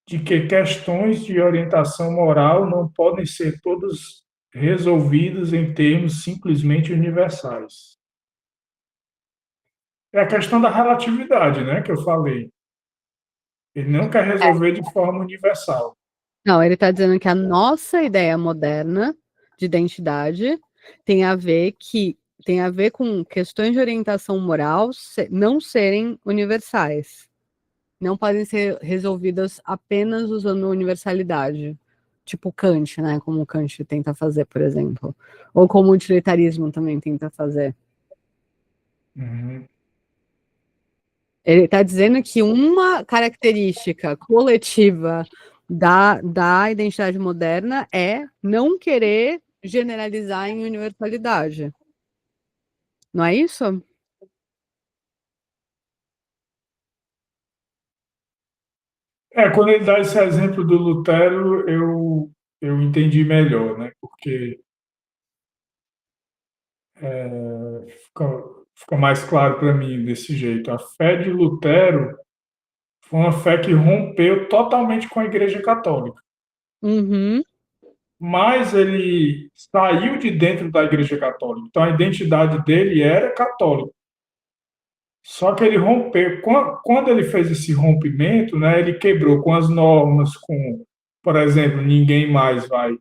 de que questões de orientação moral não podem ser todas resolvidas em termos simplesmente universais. É a questão da relatividade, né, que eu falei. Ele não quer resolver de forma universal. Não, ele está dizendo que a nossa ideia moderna de identidade tem a ver com questões de orientação moral não serem universais. Não podem ser resolvidas apenas usando universalidade. Tipo Kant, né? Como o Kant tenta fazer, por exemplo. Ou como o utilitarismo também tenta fazer. Uhum. Ele está dizendo que uma característica coletiva da identidade moderna é não querer generalizar em universalidade. Não é isso? Quando ele dá esse exemplo do Lutero, eu entendi melhor, né? Porque fica mais claro para mim desse jeito. A fé de Lutero foi uma fé que rompeu totalmente com a Igreja Católica. Uhum. Mas ele saiu de dentro da Igreja Católica. Então a identidade dele era católica. Só que ele rompeu. Quando ele fez esse rompimento, né, ele quebrou com as normas, por exemplo, ninguém mais vai.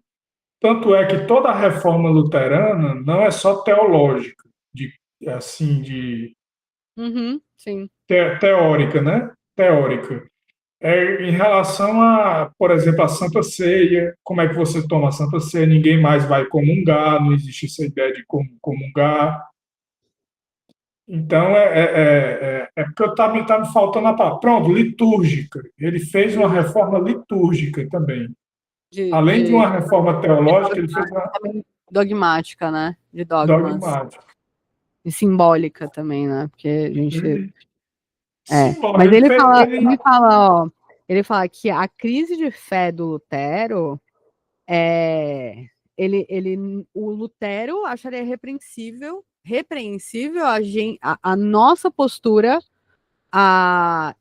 Tanto é que toda a reforma luterana não é só teológica, Sim. teórica, né? Teórica. Em relação a, por exemplo, a Santa Ceia, como é que você toma a Santa Ceia? Ninguém mais vai comungar, não existe essa ideia de comungar. Então, porque tá me faltando a palavra. Pronto, litúrgica. Ele fez uma reforma litúrgica também. Além de uma reforma teológica, ele fez uma dogmática, né? De dogmas. dogmática. E simbólica também, né? Porque a gente... Simbólica. Mas ele fala que a crise de fé do Lutero o Lutero acharia repreensível repreensível a nossa postura a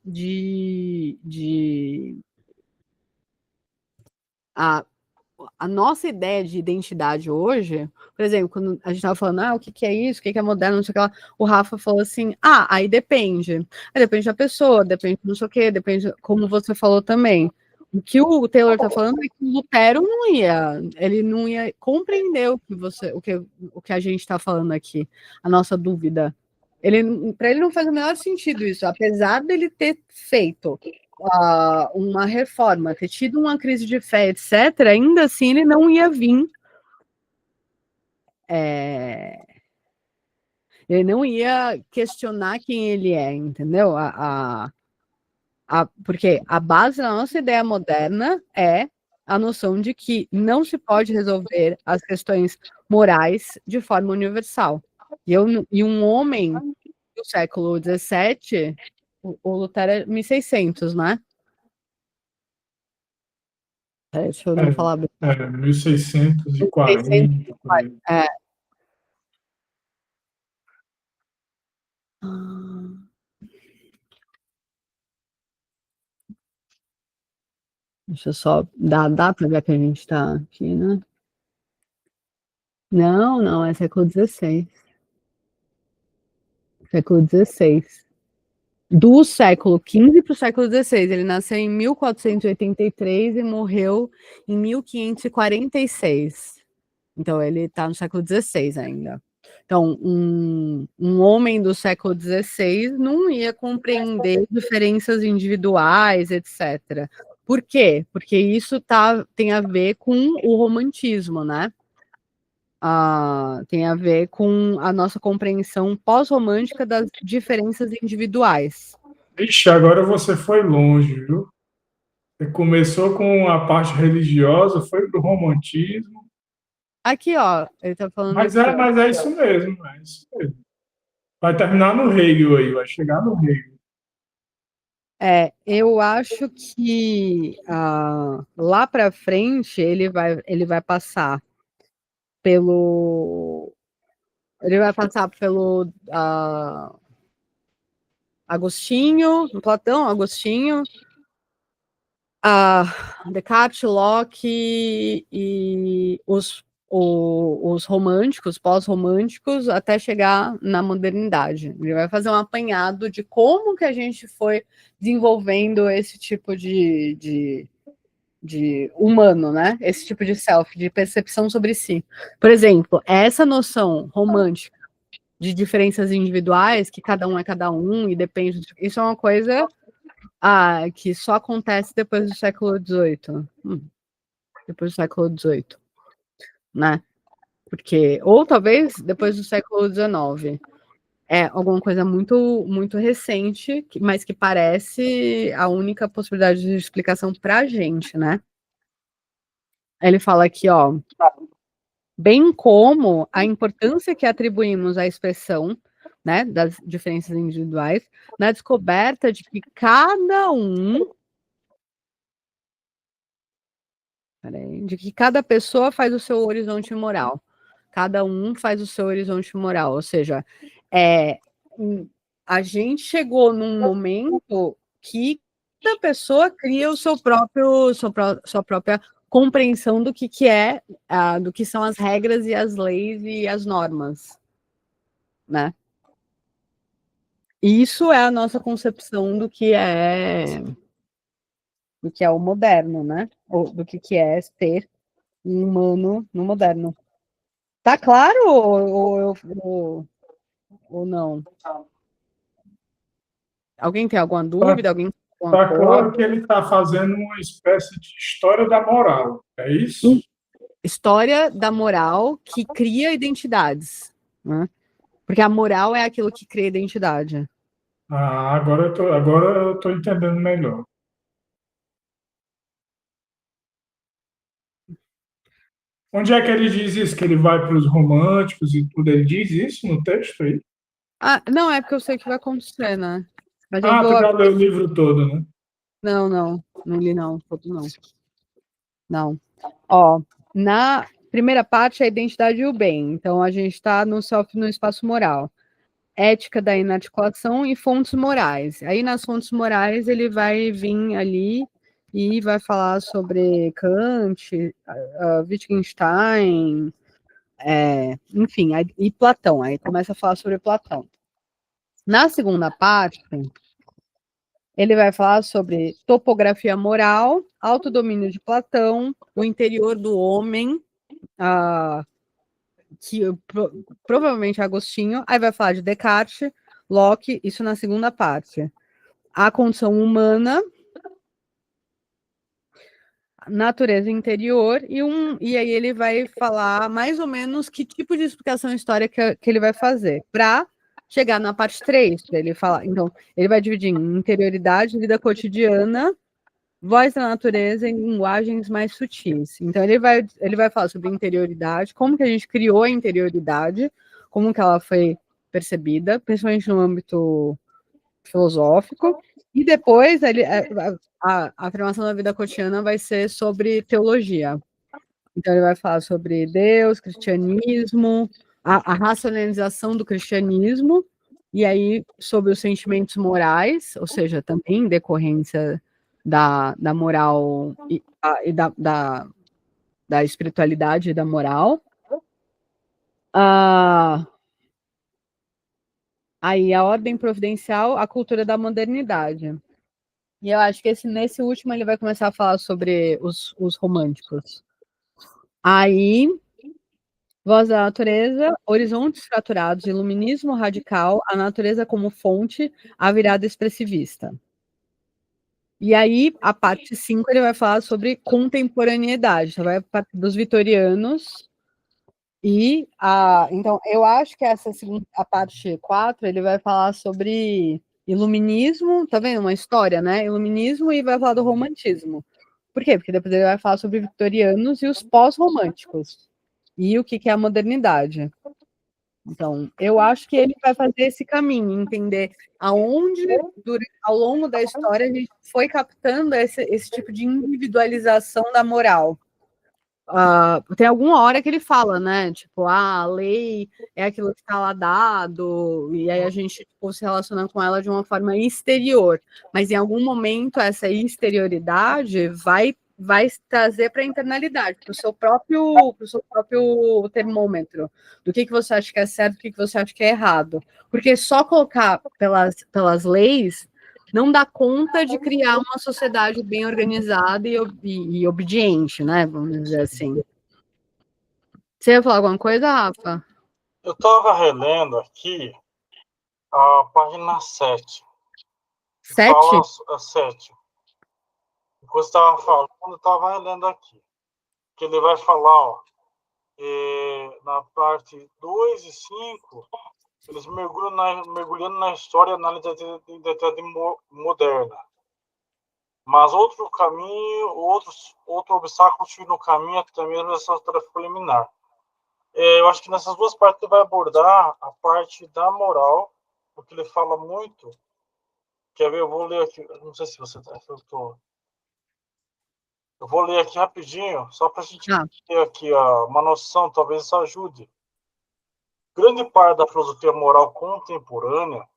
nossa ideia de identidade hoje, por exemplo, quando a gente estava falando, o que é isso, o que é moderno, não sei o que lá, o Rafa falou assim, aí depende. Aí depende da pessoa, depende do não sei o que, depende, como você falou também. O que o Taylor está falando é que o Lutero ele não ia compreender o que a gente está falando aqui, a nossa dúvida. Para ele não faz o menor sentido isso, apesar dele ter feito uma reforma, ter tido uma crise de fé, etc., ainda assim ele não ia vir. Ele não ia questionar quem ele é, entendeu? Porque a base da nossa ideia moderna é a noção de que não se pode resolver as questões morais de forma universal. E um homem do século XVII, o Lutero é 1600, né? Deixa eu não falar bem. 1640. Deixa eu só dar para ver que a gente está aqui, né? Não, é século XVI. Século XVI. Do século XV para o século XVI. Ele nasceu em 1483 e morreu em 1546. Então, ele está no século XVI ainda. Então, um homem do século XVI não ia compreender diferenças individuais, etc. Por quê? Porque isso tem a ver com o romantismo, né? Tem a ver com a nossa compreensão pós-romântica das diferenças individuais. Ixi, agora você foi longe, viu? Você começou com a parte religiosa, foi para o romantismo. Aqui, ó, ele está falando Mas aqui, é isso mesmo, é isso mesmo. Vai terminar no Hegel aí, vai chegar no Hegel. Eu acho que lá para frente ele vai passar pelo Agostinho, Platão, Agostinho, Descartes, Locke e os românticos, pós-românticos, até chegar na modernidade. Ele vai fazer um apanhado de como que a gente foi desenvolvendo esse tipo de humano, né? Esse tipo de self, de percepção sobre si. Por exemplo, essa noção romântica de diferenças individuais, que cada um é cada um e depende. Isso é uma coisa que só acontece depois do século XVIII. Depois do século XVIII, né? Porque, ou talvez depois do século XIX. É alguma coisa muito, muito recente, mas que parece a única possibilidade de explicação para a gente, né? Ele fala aqui, ó, bem como a importância que atribuímos à expressão, né, das diferenças individuais, na descoberta de que cada pessoa faz o seu horizonte moral. Cada um faz o seu horizonte moral. Ou seja, a gente chegou num momento que cada pessoa cria o sua própria compreensão do que é, do que são as regras e as leis e as normas, né? Isso é a nossa concepção do que é o moderno, né? Ou do que é ser um humano no moderno. Tá claro ou não? Alguém tem alguma dúvida? Alguém tem alguma Está claro que ele está fazendo uma espécie de história da moral, é isso? História da moral que cria identidades, né? Porque a moral é aquilo que cria identidade. Agora eu tô entendendo melhor. Onde é que ele diz isso? Que ele vai para os românticos e tudo? Ele diz isso no texto aí? Não, é porque eu sei o que vai acontecer, né? Mas Tu já leu o livro todo, né? Não li não, todo não. Não. Ó, primeira parte é a identidade e o bem. Então, a gente está no self no espaço moral. Ética da inarticulação e fontes morais. Aí, nas fontes morais, ele vai vir ali e vai falar sobre Kant, Wittgenstein, enfim, e Platão. Aí começa a falar sobre Platão. Na segunda parte, ele vai falar sobre topografia moral, autodomínio de Platão, o interior do homem, que provavelmente é Agostinho, aí vai falar de Descartes, Locke, isso na segunda parte. A condição humana, natureza interior, e aí ele vai falar mais ou menos que tipo de explicação histórica que ele vai fazer, para chegar na parte 3, para ele falar. Então, ele vai dividir em interioridade, vida cotidiana, voz da natureza e linguagens mais sutis. Então, ele vai falar sobre interioridade, como que a gente criou a interioridade, como que ela foi percebida, principalmente no âmbito filosófico, e depois a afirmação da vida cotidiana vai ser sobre teologia. Então, ele vai falar sobre Deus, cristianismo, a racionalização do cristianismo, e aí sobre os sentimentos morais, ou seja, também em decorrência da moral e da espiritualidade e da moral. Aí a ordem providencial, a cultura da modernidade. E eu acho que nesse último ele vai começar a falar sobre os românticos. Aí, voz da natureza, horizontes fraturados, iluminismo radical, a natureza como fonte, a virada expressivista. E aí, a parte 5, ele vai falar sobre contemporaneidade, então vai partir dos vitorianos. Então, eu acho que a parte 4, ele vai falar sobre iluminismo, tá vendo? Uma história, né? Iluminismo, e vai falar do romantismo. Por quê? Porque depois ele vai falar sobre vitorianos e os pós-românticos. E o que é a modernidade. Então, eu acho que ele vai fazer esse caminho, entender aonde, ao longo da história, a gente foi captando esse tipo de individualização da moral. Tem alguma hora que ele fala, né? Tipo, a lei é aquilo que está lá dado, e aí a gente tipo, se relaciona com ela de uma forma exterior. Mas em algum momento essa exterioridade vai trazer para a internalidade, para o seu próprio termômetro, do que você acha que é certo, o que você acha que é errado. Porque só colocar pelas leis não dá conta de criar uma sociedade bem organizada e obediente, né? Vamos dizer assim. Você ia falar alguma coisa, Rafa? Eu estava relendo aqui a página 7. 7? Fala 7. Enquanto estava falando, eu estava relendo aqui. Que ele vai falar, ó, na parte 2 e 5, eles mergulhando na história e análise da identidade moderna. Mas outro caminho, outro obstáculo surge no caminho, até mesmo essa tarefa preliminar. Eu acho que nessas duas partes ele vai abordar a parte da moral, porque ele fala muito. Quer ver? Eu vou ler aqui, não sei se você está. Eu vou ler aqui rapidinho, só para a gente ter aqui uma noção, talvez isso ajude. Grande parte da filosofia moral contemporânea,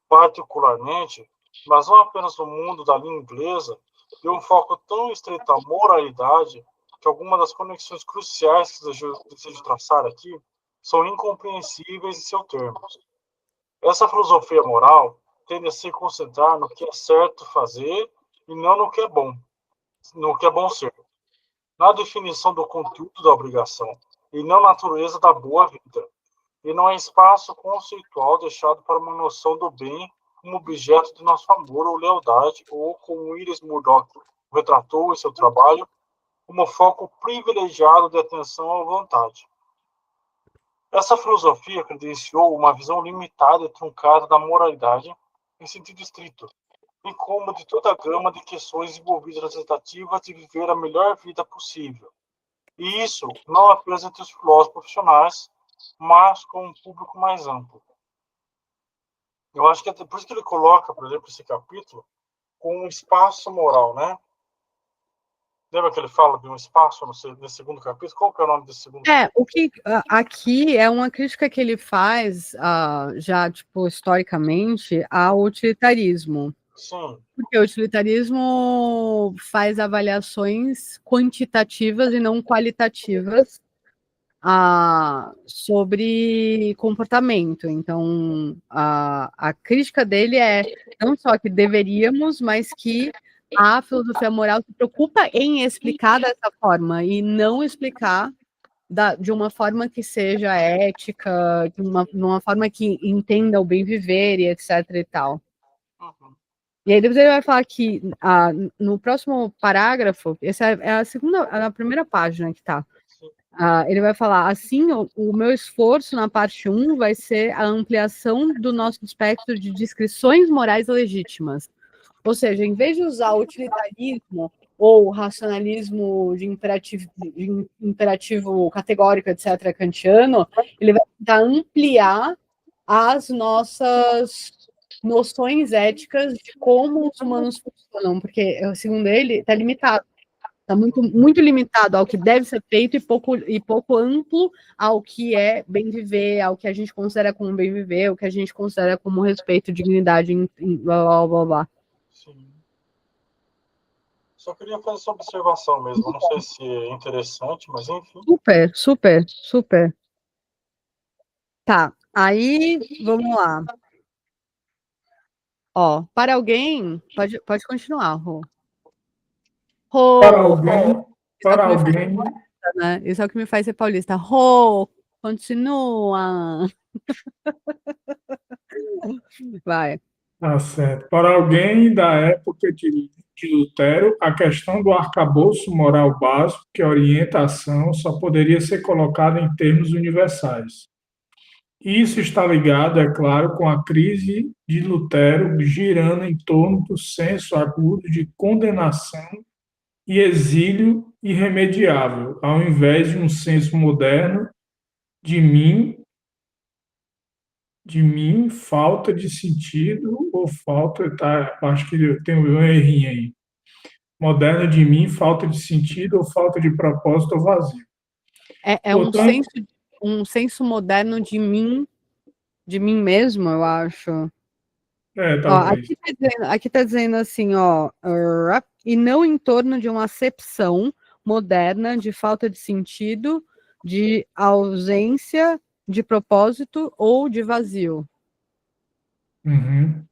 particularmente, mas não apenas no mundo da língua inglesa, tem um foco tão estreito à moralidade que algumas das conexões cruciais que desejo traçar aqui são incompreensíveis em seus termos. Essa filosofia moral tende a se concentrar no que é certo fazer e não no que é bom ser. Na definição do conteúdo da obrigação e não na natureza da boa vida. E não é espaço conceitual deixado para uma noção do bem como objeto de nosso amor ou lealdade, ou como Iris Murdoch retratou em seu trabalho, como foco privilegiado de atenção à vontade. Essa filosofia credenciou uma visão limitada e truncada da moralidade em sentido estrito, bem como de toda a gama de questões envolvidas nas tentativas de viver a melhor vida possível. E isso não apenas entre os filósofos profissionais, mas com um público mais amplo. Eu acho que é por isso que ele coloca, por exemplo, esse capítulo com um espaço moral, né? Lembra que ele fala de um espaço no segundo capítulo? Qual que é o nome desse segundo capítulo? O que aqui é uma crítica que ele faz, já, tipo, historicamente, ao utilitarismo. Sim. Porque o utilitarismo faz avaliações quantitativas e não qualitativas sobre comportamento. Então, a crítica dele é não só que deveríamos, mas que a filosofia moral se preocupa em explicar dessa forma e não explicar de uma forma que seja ética, de uma forma que entenda o bem viver e etc e tal. Uhum. E aí depois ele vai falar que no próximo parágrafo, essa é a primeira página que tá. Ele vai falar, assim, o meu esforço na parte 1 vai ser a ampliação do nosso espectro de descrições morais legítimas. Ou seja, em vez de usar o utilitarismo ou racionalismo de imperativo categórico, etc., kantiano, ele vai tentar ampliar as nossas noções éticas de como os humanos funcionam, porque, segundo ele, está limitado. Está muito, muito limitado ao que deve ser feito e pouco amplo ao que é bem viver, ao que a gente considera como bem viver, o que a gente considera como respeito, dignidade, blá, blá, blá, blá. Sim. Só queria fazer essa observação mesmo. Não sei se é interessante, mas enfim. Super, super, super. Tá, aí vamos lá. Ó, para alguém, pode continuar, Rô. Para alguém, Né? Isso é o que me faz ser paulista. Rô, continua. Vai. tá certo. Para alguém da época de Lutero, a questão do arcabouço moral básico que orienta a ação só poderia ser colocada em termos universais. Isso está ligado, é claro, com a crise de Lutero girando em torno do senso agudo de condenação e exílio irremediável, ao invés de um senso moderno de mim, falta de sentido ou falta, tá, acho que tem um errinho aí. Moderno de mim, falta de sentido ou falta de propósito ou vazio. É Portanto, um senso moderno de mim mesmo, eu acho. Ó, talvez. aqui tá dizendo assim, ó, e não em torno de uma acepção moderna de falta de sentido, de ausência de propósito ou de vazio. Uhum. Vou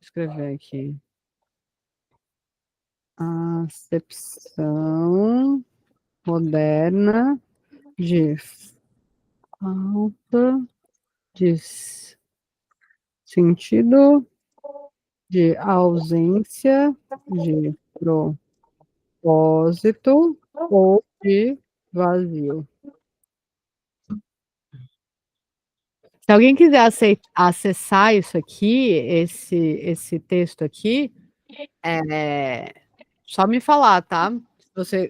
escrever aqui. Acepção moderna de falta de sentido, de ausência de propósito ou de vazio. Se alguém quiser acessar isso aqui, esse texto aqui, só me falar, tá?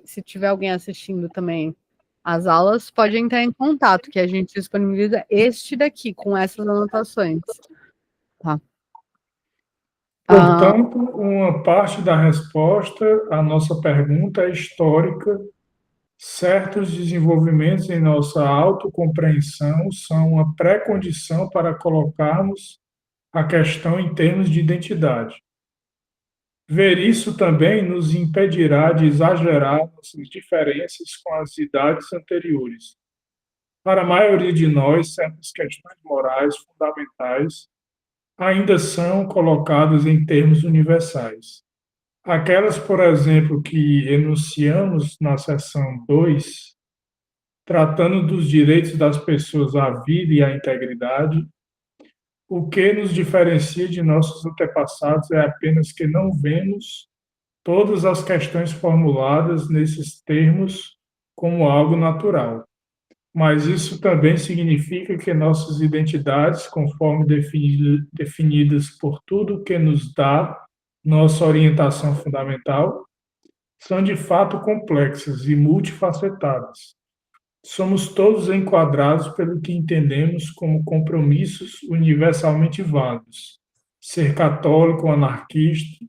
Se tiver alguém assistindo também as aulas, pode entrar em contato, que a gente disponibiliza este daqui, com essas anotações. Tá? Portanto, uma parte da resposta à nossa pergunta é histórica. Certos desenvolvimentos em nossa autocompreensão são uma pré-condição para colocarmos a questão em termos de identidade. Ver isso também nos impedirá de exagerar nossas diferenças com as idades anteriores. Para a maioria de nós, certas questões morais fundamentais ainda são colocadas em termos universais. Aquelas, por exemplo, que enunciamos na seção 2, tratando dos direitos das pessoas à vida e à integridade, o que nos diferencia de nossos antepassados é apenas que não vemos todas as questões formuladas nesses termos como algo natural. Mas isso também significa que nossas identidades, conforme definidas por tudo que nos dá nossa orientação fundamental, são de fato complexas e multifacetadas. Somos todos enquadrados pelo que entendemos como compromissos universalmente válidos. Ser católico ou anarquista,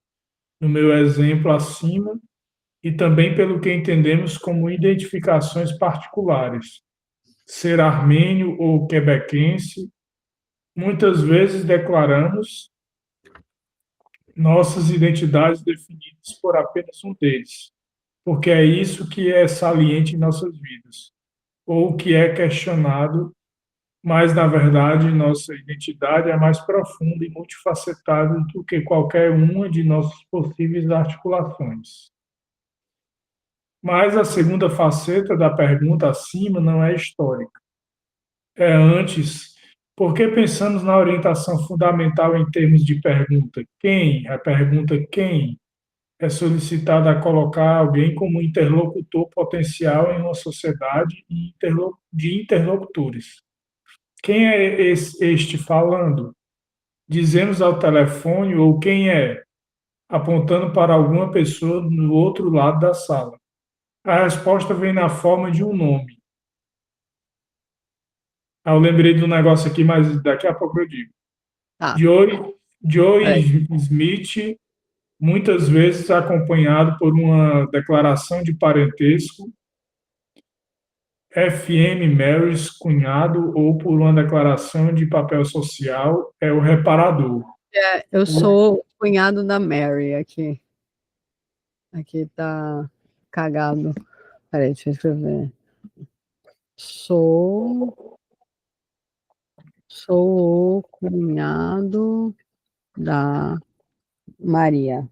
no meu exemplo acima, e também pelo que entendemos como identificações particulares. Ser armênio ou quebequense, muitas vezes declaramos nossas identidades definidas por apenas um deles, porque é isso que é saliente em nossas vidas, ou que é questionado, mas, na verdade, nossa identidade é mais profunda e multifacetada do que qualquer uma de nossas possíveis articulações. Mas a segunda faceta da pergunta acima não é histórica. É antes, porque pensamos na orientação fundamental em termos de pergunta quem, a pergunta quem é solicitada a colocar alguém como interlocutor potencial em uma sociedade de interlocutores. Quem é este falando? Dizemos ao telefone ou quem é? Apontando para alguma pessoa no outro lado da sala. A resposta vem na forma de um nome. Eu lembrei de um negócio aqui, mas daqui a pouco eu digo. Tá. Joe Smith, muitas vezes acompanhado por uma declaração de parentesco, FM Marys, cunhado, ou por uma declaração de papel social, é o reparador. Eu sou cunhado da Mary aqui. Aqui tá cagado. Peraí, deixa eu escrever. Sou o cunhado da Maria.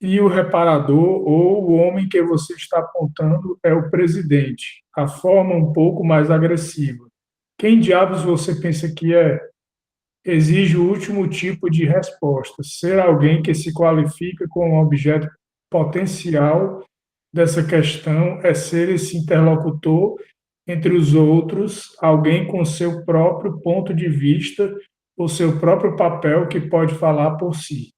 E o reparador, ou o homem que você está apontando, é o presidente. A forma um pouco mais agressiva. Quem diabos você pensa que é? Exige o último tipo de resposta, ser alguém que se qualifica como objeto potencial dessa questão é ser esse interlocutor entre os outros, alguém com seu próprio ponto de vista, o seu próprio papel que pode falar por si.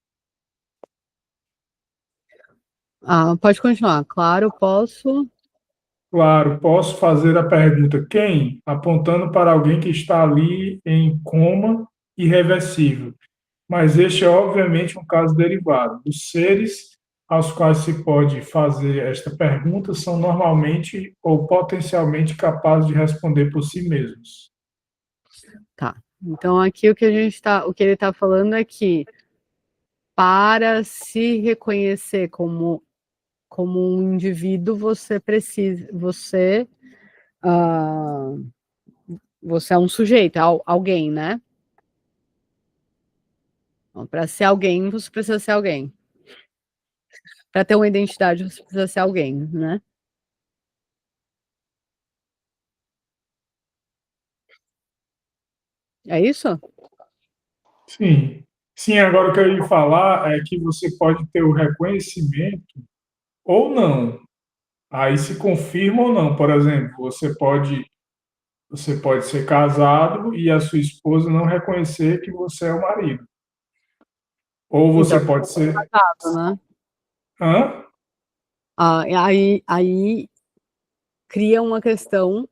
Pode continuar. Claro, posso. Claro, posso fazer a pergunta quem? Apontando para alguém que está ali em coma irreversível. Mas este é obviamente um caso derivado. Os seres aos quais se pode fazer esta pergunta são normalmente ou potencialmente capazes de responder por si mesmos. Tá. Então aqui o que ele está falando é que para se reconhecer como um indivíduo, você precisa, você é um sujeito, alguém, né? Para ser alguém, você precisa ser alguém. Para ter uma identidade, você precisa ser alguém, né? É isso? Sim. Sim, agora o que eu ia falar é que você pode ter o reconhecimento ou não. Aí se confirma ou não. Por exemplo, você pode ser casado e a sua esposa não reconhecer que você é o marido. Ou você Então, pode ser. casado, né? Hã? Aí cria uma questão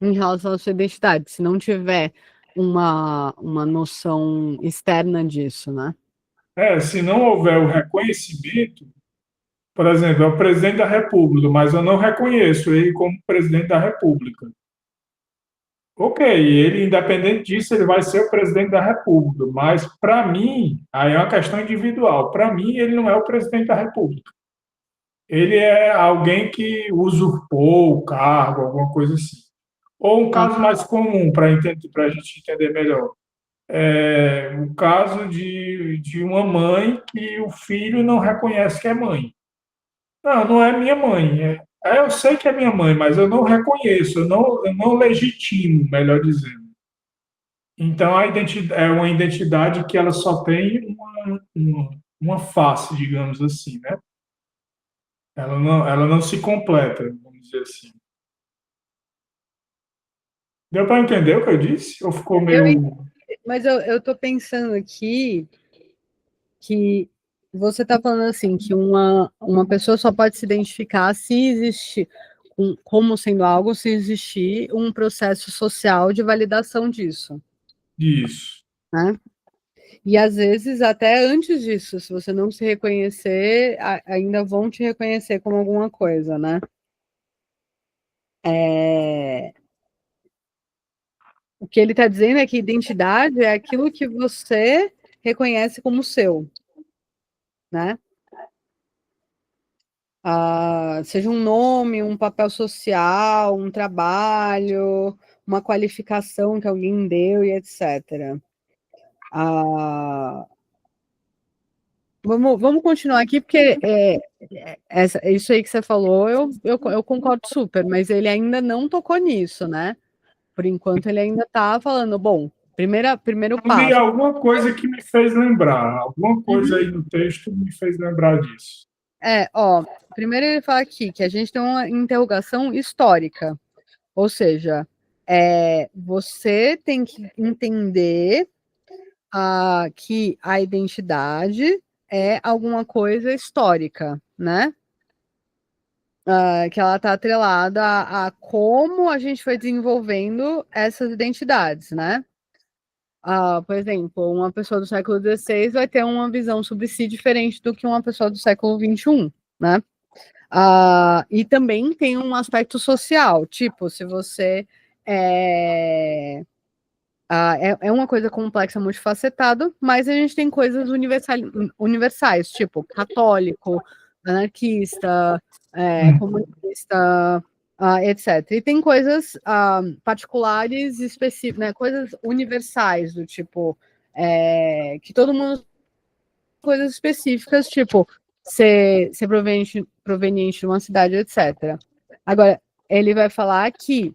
em relação à sua identidade, se não tiver uma noção externa disso, né? Se não houver o reconhecimento, por exemplo, é o presidente da República, mas eu não reconheço ele como presidente da República. Ok, ele, independente disso, ele vai ser o presidente da República, mas para mim, aí é uma questão individual. Para mim, ele não é o presidente da República. Ele é alguém que usurpou o cargo, alguma coisa assim. Ou um caso mais comum, para a gente entender melhor. O caso de uma mãe que o filho não reconhece que é mãe. Não, não é minha mãe. Eu sei que é minha mãe, mas eu não reconheço, eu não legitimo, melhor dizendo. Então, a identidade, é uma identidade que ela só tem uma face, digamos assim, né? Ela não se completa, vamos dizer assim. Deu para entender o que eu disse? Ou ficou meio... Mas eu estou pensando aqui que você está falando assim, que uma pessoa só pode se identificar se existir como sendo algo, se existir um processo social de validação disso. Isso. Né? E às vezes, até antes disso, se você não se reconhecer, ainda vão te reconhecer como alguma coisa, né? O que ele está dizendo é que identidade é aquilo que você reconhece como seu, né? Seja um nome, um papel social, um trabalho, uma qualificação que alguém deu e etc. Vamos continuar aqui, porque isso aí que você falou, eu concordo super, mas ele ainda não tocou nisso, né? Por enquanto, ele ainda está falando, bom, primeiro Eu li passo. alguma coisa que me fez lembrar, alguma coisa aí no texto me fez lembrar disso. Primeiro ele fala aqui que a gente tem uma interrogação histórica, ou seja, você tem que entender que a identidade é alguma coisa histórica, né? Que ela está atrelada a como a gente foi desenvolvendo essas identidades, né? Por exemplo, uma pessoa do século XVI vai ter uma visão sobre si diferente do que uma pessoa do século XXI, né? E também tem um aspecto social, tipo, se você é uma coisa complexa, multifacetada, mas a gente tem coisas universais, tipo católico, anarquista, comunista, etc. E tem coisas particulares, específicas, né, coisas universais, do tipo, que todo mundo. Coisas específicas, tipo, ser proveniente de uma cidade, etc. Agora, ele vai falar que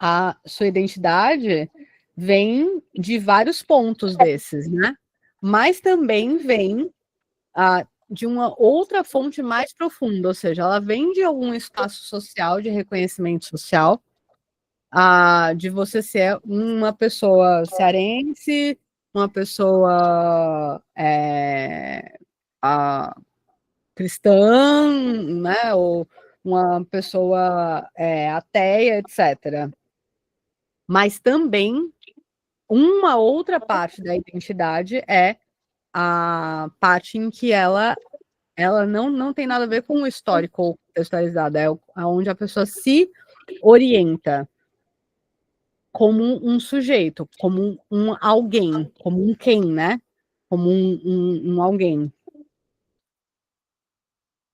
a sua identidade vem de vários pontos desses, né? Mas também vem de uma outra fonte mais profunda, ou seja, ela vem de algum espaço social, de reconhecimento social, de você ser uma pessoa cearense, uma pessoa cristã, né? Ou uma pessoa ateia, etc. Mas também uma outra parte da identidade é a parte em que ela não tem nada a ver com o histórico ou contextualizado, é onde a pessoa se orienta como um sujeito, como um alguém, como um quem, né? Como um alguém.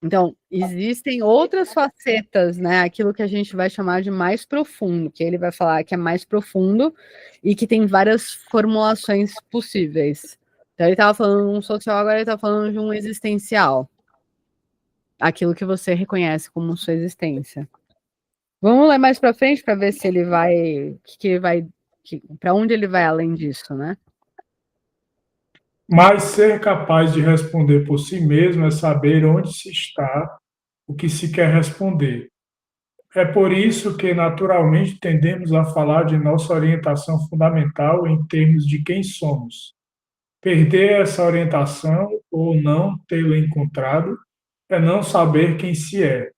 Então, existem outras facetas, né? Aquilo que a gente vai chamar de mais profundo, que ele vai falar que é mais profundo e que tem várias formulações possíveis. Então, ele estava falando de um social, agora ele está falando de um existencial. Aquilo que você reconhece como sua existência. Vamos ler mais para frente para ver se ele vai, para onde ele vai além disso, né? Mas ser capaz de responder por si mesmo é saber onde se está, o que se quer responder. É por isso que, naturalmente, tendemos a falar de nossa orientação fundamental em termos de quem somos. Perder essa orientação ou não tê-la encontrado é não saber quem se é.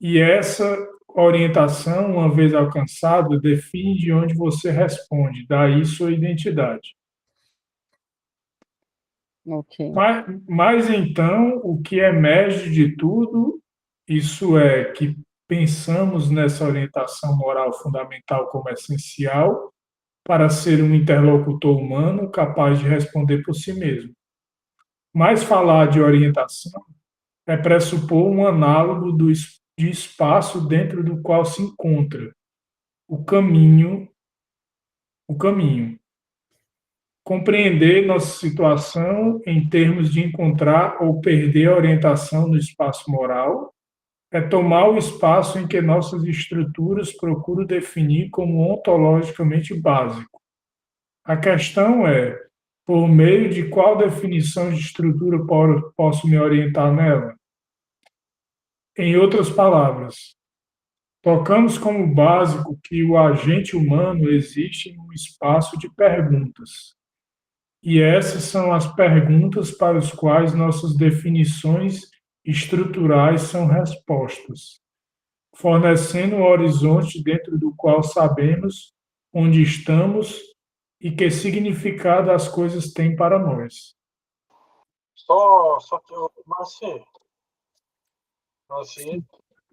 E essa orientação, uma vez alcançada, define de onde você responde, daí sua identidade. Ok. Mas então, o que emerge de tudo, isso é que pensamos nessa orientação moral fundamental como essencial para ser um interlocutor humano capaz de responder por si mesmo. Mas falar de orientação é pressupor um análogo de espaço dentro do qual se encontra o caminho. Compreender nossa situação em termos de encontrar ou perder a orientação no espaço moral é tomar o espaço em que nossas estruturas procuram definir como ontologicamente básico. A questão é, por meio de qual definição de estrutura posso me orientar nela? Em outras palavras, tocamos como básico que o agente humano existe em um espaço de perguntas. E essas são as perguntas para as quais nossas definições estruturais são respostas, fornecendo um horizonte dentro do qual sabemos onde estamos e que significado as coisas têm para nós. Só que,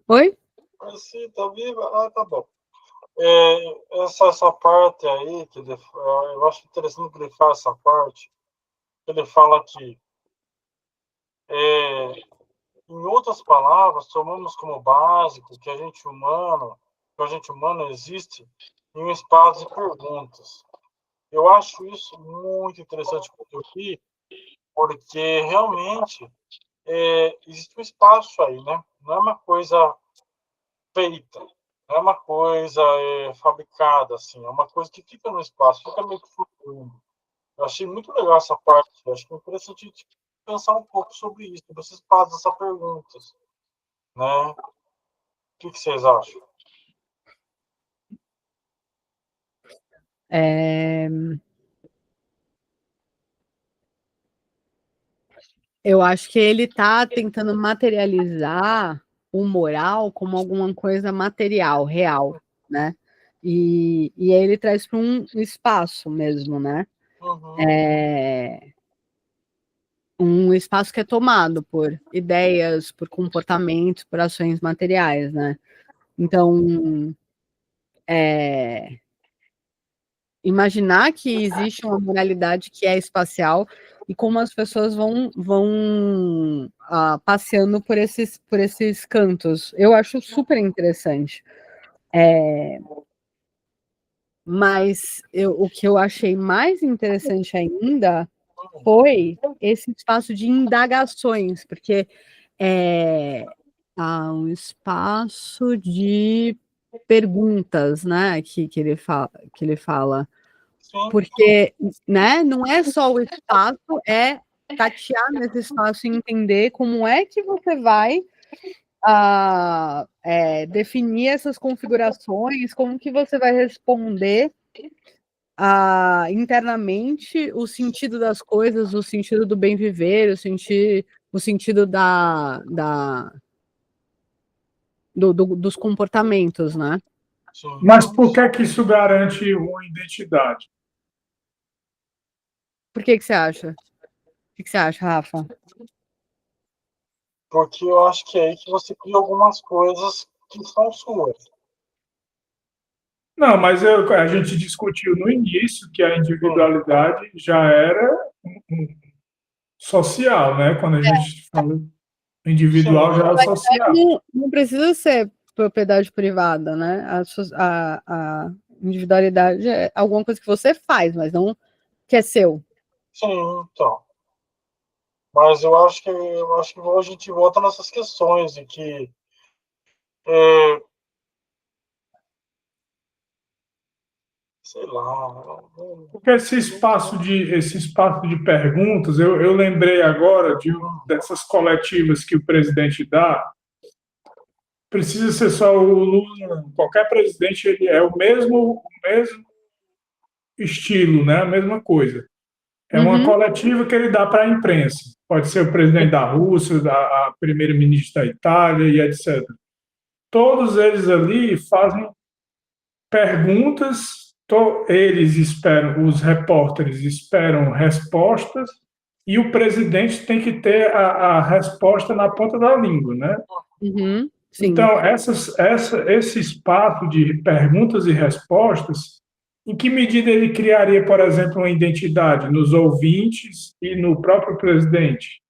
Oi? Marci, tá viva? Ah, tá bom. Essa parte aí, eu acho interessante que ele faz essa parte, ele fala que, em outras palavras, tomamos como básico que o agente humano existe em um espaço de perguntas. Eu acho isso muito interessante porque realmente existe um espaço aí, né? Não é uma coisa feita, não é uma coisa fabricada, assim, é uma coisa que fica no espaço, fica meio que flutuando. Eu achei muito legal essa parte, eu acho que é interessante pensar um pouco sobre isso, vocês fazem essas perguntas, né? O que vocês acham? Eu acho que ele está tentando materializar o moral como alguma coisa material, real, né? E aí ele traz para um espaço mesmo, né? Um espaço que é tomado por ideias, por comportamentos, por ações materiais, né? Então, imaginar que existe uma moralidade que é espacial e como as pessoas vão passeando por esses cantos. Eu acho super interessante. Mas o que eu achei mais interessante ainda foi esse espaço de indagações, porque há um espaço de perguntas, né, que ele fala. Sim, Porque, né, não é só o espaço, é tatear nesse espaço e entender como é que você vai definir essas configurações, como que você vai responder internamente o sentido das coisas, o sentido do bem viver, o sentido dos comportamentos, né? sim. Mas por que isso garante uma identidade? Por que você acha? O que você acha, Rafa? Porque eu acho que é aí que você cria algumas coisas que são suas. Não, mas a gente discutiu no início que a individualidade já era social, né? Quando a gente fala individual, já é social. Não precisa ser propriedade privada, né? A individualidade é alguma coisa que você faz, mas não que é seu. Sim, então. Mas eu acho que hoje a gente volta nessas questões de que sei lá. Porque esse espaço de perguntas, eu lembrei agora dessas coletivas que o presidente dá. Precisa ser só o Lula, não. Qualquer presidente ele é o mesmo estilo, né? A mesma coisa. É uma coletiva que ele dá para a imprensa. Pode ser o presidente da Rússia, a primeira-ministra da Itália e etc. Todos eles ali fazem perguntas, eles esperam, os repórteres esperam respostas e o presidente tem que ter a resposta na ponta da língua, né? Sim. Então, esse espaço de perguntas e respostas, em que medida ele criaria, por exemplo, uma identidade nos ouvintes e no próprio presidente?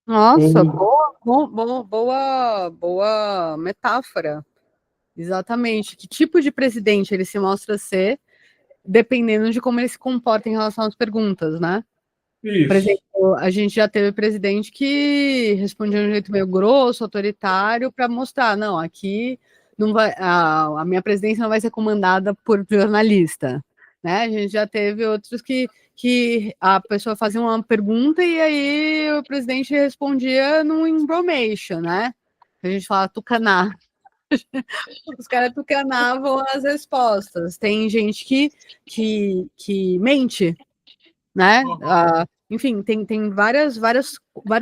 Nossa, boa metáfora. Exatamente. Que tipo de presidente ele se mostra ser, dependendo de como ele se comporta em relação às perguntas, né? Por Isso. exemplo, a gente já teve presidente que respondia de um jeito meio grosso, autoritário, para mostrar, não, aqui não vai, a minha presidência não vai ser comandada por jornalista, né? A gente já teve outros que a pessoa fazia uma pergunta e aí o presidente respondia num embromation, né? A gente fala tucanar. Os caras tucanavam as respostas. Tem gente que mente, né? Enfim, tem vários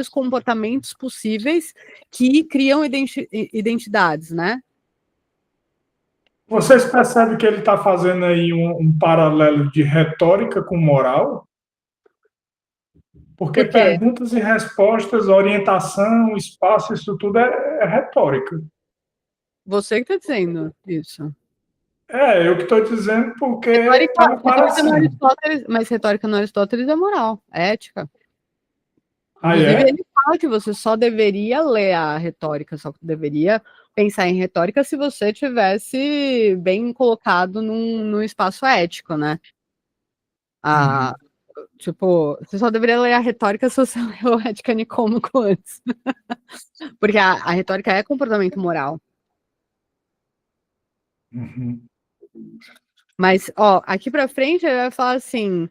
comportamentos possíveis que criam identidades, né? Vocês percebem que ele está fazendo aí um paralelo de retórica com moral? Porque Por quê? perguntas e respostas, orientação, espaço, isso tudo é retórica. Você que está dizendo isso. Eu que estou dizendo porque Retórica, me parecendo. mas retórica no Aristóteles é moral, é ética. Ah, Inclusive, é? ele fala que você só deveria ler a retórica, só deveria pensar em retórica se você tivesse bem colocado num espaço ético, né? Tipo, você só deveria ler a retórica se você leu a Ética Nicômaco antes. Porque a retórica é comportamento moral. Uhum. Mas, ó, aqui pra frente ele vai falar assim: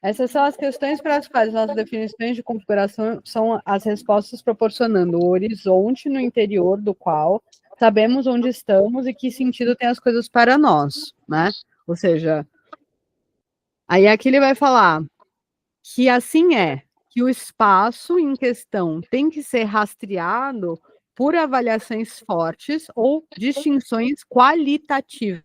essas são as questões para as quais nossas definições de configuração são as respostas proporcionando o horizonte no interior do qual sabemos onde estamos e que sentido tem as coisas para nós, né? Ou seja, aí aqui ele vai falar que assim é, que o espaço em questão tem que ser rastreado por avaliações fortes ou distinções qualitativas.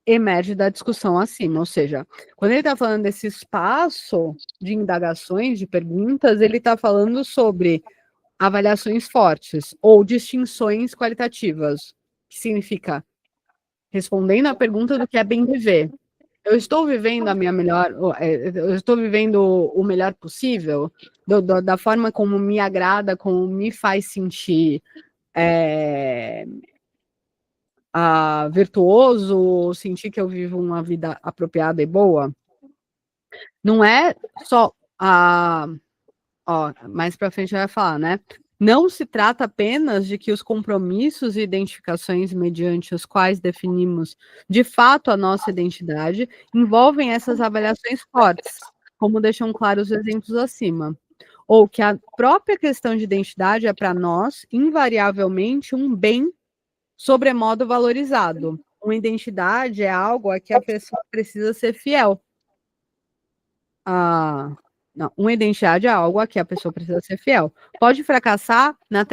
Emerge da discussão acima, ou seja, quando ele está falando desse espaço de indagações, de perguntas, ele está falando sobre avaliações fortes ou distinções qualitativas, que significa respondendo à pergunta do que é bem viver. Eu estou vivendo a minha melhor, eu estou vivendo o melhor possível, da forma como me agrada, como me faz sentir virtuoso, sentir que eu vivo uma vida apropriada e boa. Não é só mais para frente vai falar, né? Não se trata apenas de que os compromissos e identificações mediante os quais definimos de fato a nossa identidade envolvem essas avaliações fortes, como deixam claros os exemplos acima. Ou que a própria questão de identidade é para nós, invariavelmente, um bem sobremodo valorizado. Uma identidade é algo a que a pessoa precisa ser fiel. Não, uma identidade é algo a que a pessoa precisa ser fiel. Pode fracassar na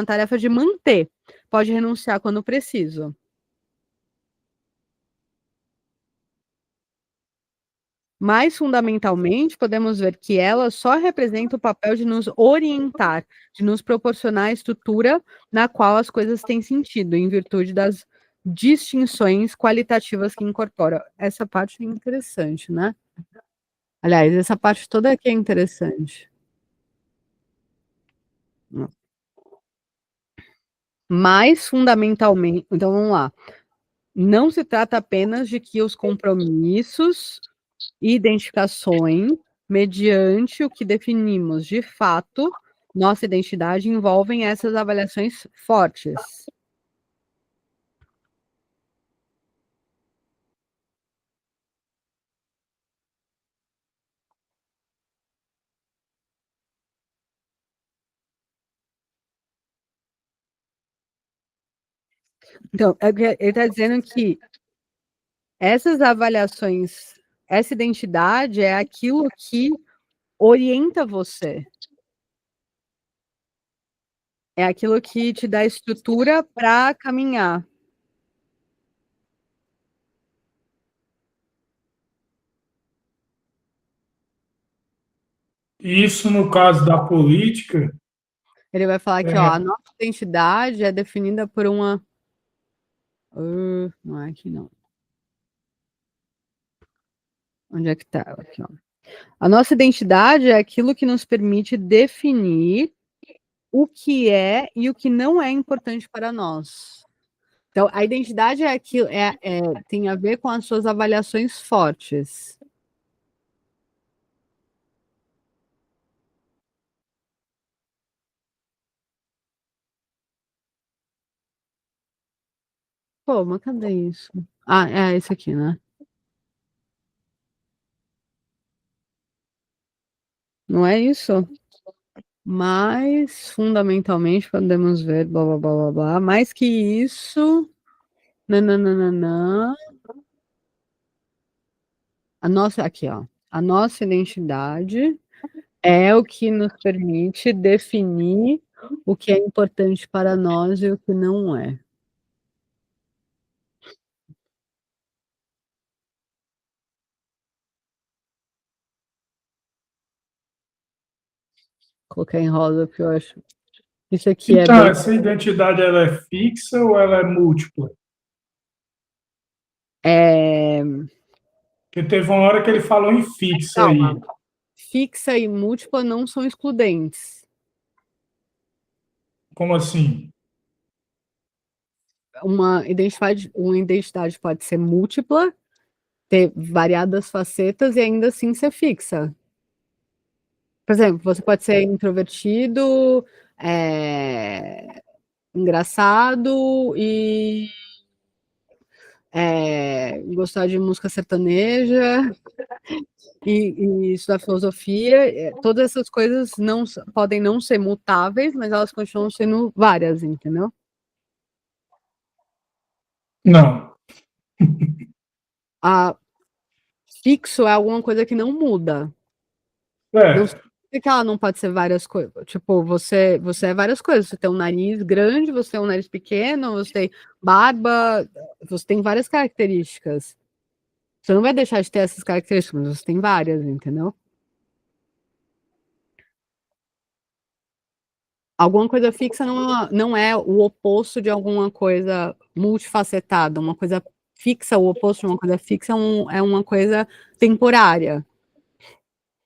tarefa de manter, pode renunciar quando preciso. Mais fundamentalmente, podemos ver que ela só representa o papel de nos orientar, de nos proporcionar a estrutura na qual as coisas têm sentido, em virtude das distinções qualitativas que incorpora. Essa parte é interessante, né? Aliás, essa parte toda aqui é interessante. Mais fundamentalmente, então vamos lá. Não se trata apenas de que os compromissos e identificações, mediante o que definimos de fato, nossa identidade, envolvem essas avaliações fortes. Então, ele está dizendo que essas avaliações, essa identidade é aquilo que orienta você. É aquilo que te dá estrutura para caminhar. Isso, no caso da política, Ele vai falar que a nossa identidade é definida por uma. Não é aqui, não. Onde é que está? Aqui, ó. A nossa identidade é aquilo que nos permite definir o que é e o que não é importante para nós. Então, a identidade é aquilo, tem a ver com as suas avaliações fortes. Pô, mas cadê isso? É esse aqui, né? Não é isso? Mas, fundamentalmente, podemos ver, blá, blá, blá, blá, blá. Mais que isso, nananana, aqui, ó. A nossa identidade é o que nos permite definir o que é importante para nós e o que não é. colocar em rosa, porque eu acho isso aqui é Então, bem. essa identidade ela é fixa ou ela é múltipla? É... Porque teve uma hora que ele falou em fixa aí. Calma. Fixa e múltipla não são excludentes. Como assim? Uma identidade pode ser múltipla, ter variadas facetas e ainda assim ser fixa. Por exemplo, você pode ser introvertido, engraçado e gostar de música sertaneja e estudar filosofia. Todas essas coisas podem não ser mutáveis, mas elas continuam sendo várias, entendeu? Não. Fixo é alguma coisa que não muda. Não É. significa que ela não pode ser várias coisas. Tipo, você é várias coisas. Você tem um nariz grande, você tem um nariz pequeno, você tem barba, você tem várias características. Você não vai deixar de ter essas características, mas você tem várias, entendeu? Alguma coisa fixa não é o oposto de alguma coisa multifacetada. Uma coisa fixa, o oposto de uma coisa fixa é uma coisa temporária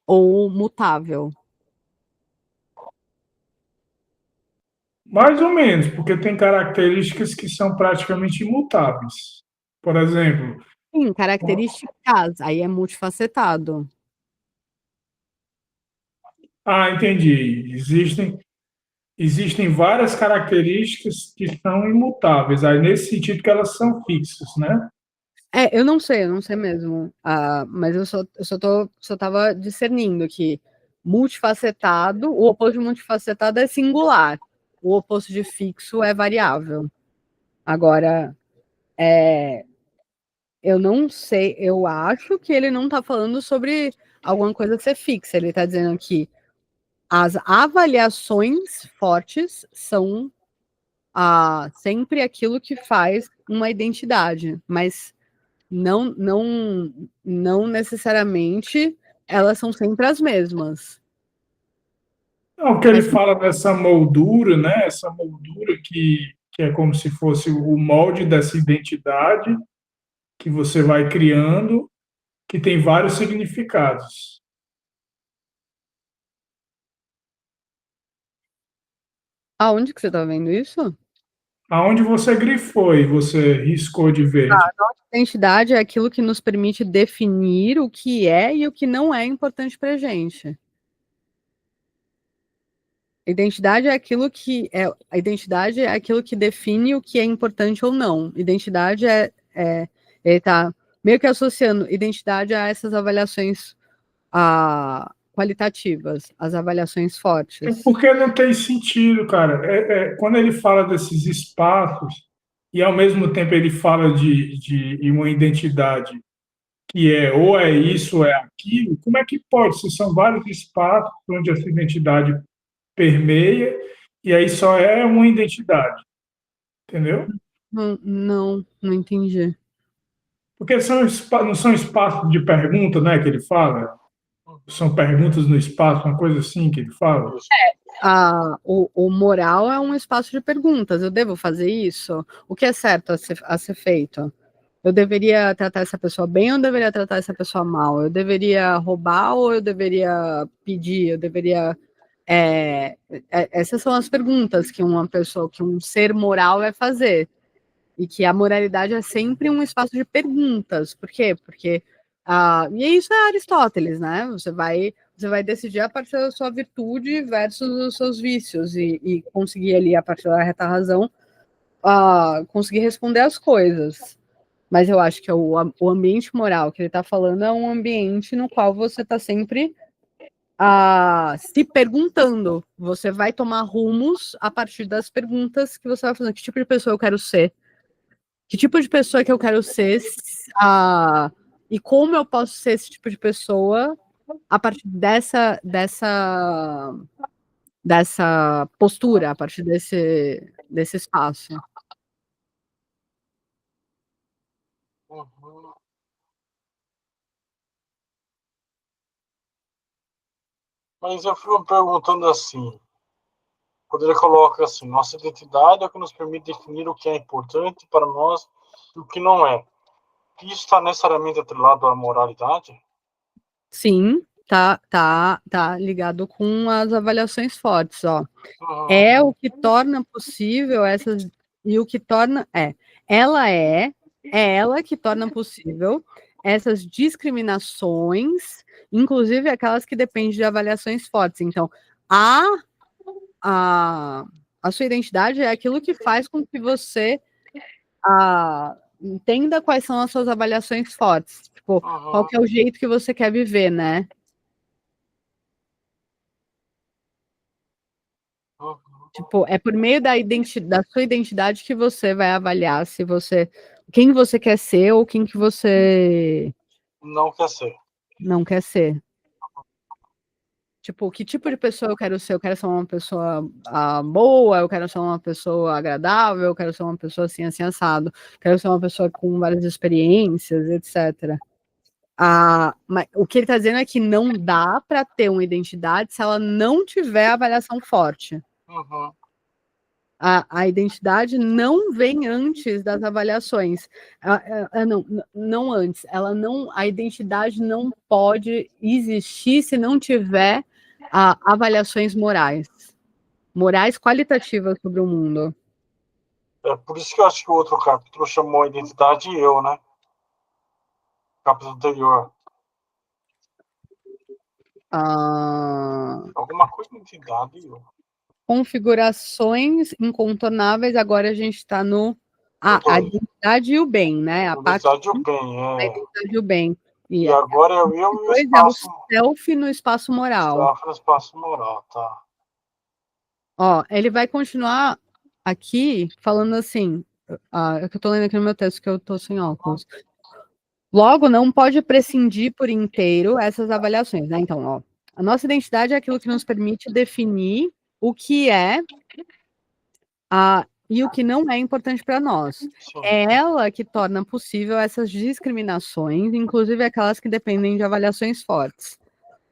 ou mutável. Mais ou menos, porque tem características que são praticamente imutáveis. Por exemplo, Sim, características, aí é multifacetado. entendi. Existem várias características que são imutáveis. Aí, nesse sentido que elas são fixas, né? Eu não sei mesmo. Mas só tava discernindo que multifacetado, o oposto de multifacetado é singular. O oposto de fixo é variável. Agora, eu não sei, eu acho que ele não está falando sobre alguma coisa ser fixa. Ele está dizendo que as avaliações fortes são sempre aquilo que faz uma identidade, mas não necessariamente elas são sempre as mesmas. Não, porque ele Mas fala dessa moldura, né? Essa moldura que é como se fosse o molde dessa identidade que você vai criando, que tem vários significados. aonde que você está vendo isso? Aonde você grifou e você riscou de verde? Identidade é aquilo que nos permite definir o que é e o que não é importante para gente. A identidade é aquilo que define o que é importante ou não. Identidade ele está meio que associando identidade a essas avaliações qualitativas, as avaliações É fortes. porque não tem sentido, cara. Quando ele fala desses espaços e ao mesmo tempo ele fala de uma identidade que é ou é isso ou é aquilo, como é que pode? Se são vários espaços onde essa identidade permeia e aí só é uma identidade, entendeu? Não entendi. Porque não são espaços de pergunta, né, que ele fala? São perguntas no espaço, uma coisa assim que ele fala. Isso. O moral é um espaço de perguntas. Eu devo fazer isso? O que é certo a ser feito? Eu deveria tratar essa pessoa bem ou eu deveria tratar essa pessoa mal? Eu deveria roubar ou eu deveria pedir? Eu deveria. Essas são as perguntas que uma pessoa, que um ser moral vai fazer. E que a moralidade é sempre um espaço de perguntas. Por quê? Porque. E isso é Aristóteles, né? Você vai decidir a partir da sua virtude versus os seus vícios e conseguir ali, a partir da reta razão, conseguir responder as coisas. Mas eu acho que o ambiente moral que ele está falando é um ambiente no qual você está sempre se perguntando. Você vai tomar rumos a partir das perguntas que você vai fazendo. Que tipo de pessoa eu quero ser? Que tipo de pessoa que eu quero ser? E como eu posso ser esse tipo de pessoa a partir dessa postura, a partir desse espaço. Uhum. Mas eu fico perguntando assim, quando ele coloca assim, nossa identidade é o que nos permite definir o que é importante para nós e o que não é. Isso está necessariamente atrelado à moralidade? Sim, tá ligado com as avaliações fortes, ó. Uhum. É o que torna possível essas e o que torna ela é ela que torna possível essas discriminações, inclusive aquelas que dependem de avaliações fortes. Então, a a, a sua identidade é aquilo que faz com que você entenda quais são as suas avaliações fortes. Tipo, qual que é o jeito que você quer viver, né? Tipo, é por meio da sua identidade que você vai avaliar se você quem você quer ser ou quem que você Não quer ser. não quer ser. Tipo, que tipo de pessoa eu quero ser? Eu quero ser uma pessoa boa, eu quero ser uma pessoa agradável, eu quero ser uma pessoa assim, assim, assado. Quero ser uma pessoa com várias experiências, etc. Mas o que ele está dizendo é que não dá para ter uma identidade se ela não tiver avaliação forte. Uhum. A identidade não vem antes das avaliações. Não antes. A identidade não pode existir se não tiver avaliações morais. Morais qualitativas sobre o mundo. É por isso que eu acho que o outro capítulo chamou Identidade e Eu, né? Capítulo anterior. Alguma coisa de identidade e eu. Configurações incontornáveis, agora a gente está no a identidade e o bem, né? A identidade e o bem, a identidade e o bem. E agora é o eu e o espaço. É o self no espaço moral. Self no espaço moral, tá. Ó, ele vai continuar aqui falando assim, é que eu tô lendo aqui no meu texto que eu tô sem óculos. Logo, não pode prescindir por inteiro essas avaliações, né? Então, ó, a nossa identidade é aquilo que nos permite definir o que é e o que não é importante para nós. Sim. É ela que torna possível essas discriminações, inclusive aquelas que dependem de avaliações fortes.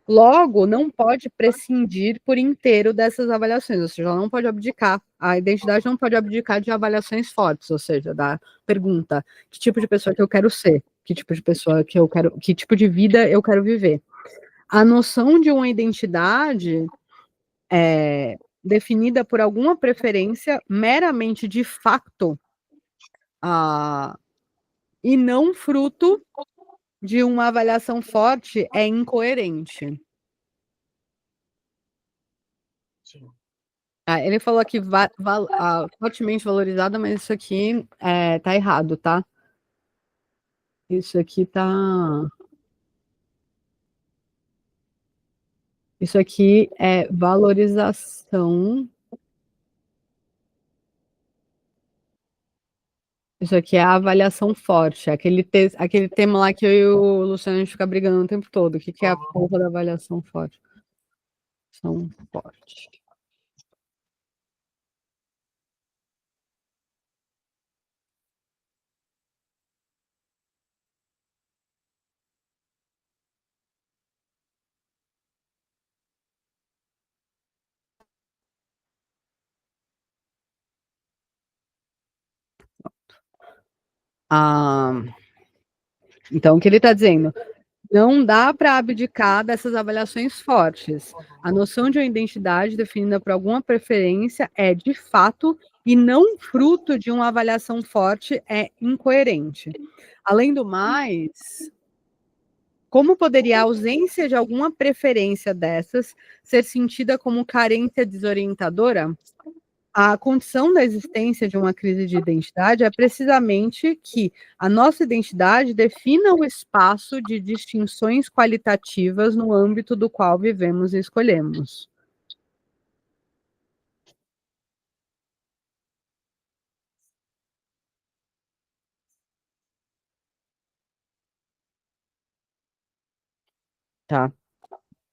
Logo, não pode prescindir por inteiro dessas avaliações, ou seja, ela não pode abdicar, a identidade não pode abdicar de avaliações fortes, ou seja, da pergunta, que tipo de pessoa que eu quero ser, que tipo de pessoa que eu quero, que tipo de vida eu quero viver. A noção de uma identidade definida por alguma preferência meramente de facto, e não fruto de uma avaliação forte, é incoerente. Sim. Ele falou aqui fortemente valorizada, mas isso aqui tá errado, tá? Isso aqui tá. Isso aqui é valorização. Isso aqui é a avaliação forte. Aquele tema lá que eu e o Luciano a gente fica brigando o tempo todo. O que é a porra da avaliação forte? Avaliação forte. Então, o que ele está dizendo? Não dá para abdicar dessas avaliações fortes. A noção de uma identidade definida por alguma preferência é, de fato, e não fruto de uma avaliação forte, é incoerente. Além do mais, como poderia a ausência de alguma preferência dessas ser sentida como carência desorientadora? A condição da existência de uma crise de identidade é precisamente que a nossa identidade defina o espaço de distinções qualitativas no âmbito do qual vivemos e escolhemos. Tá.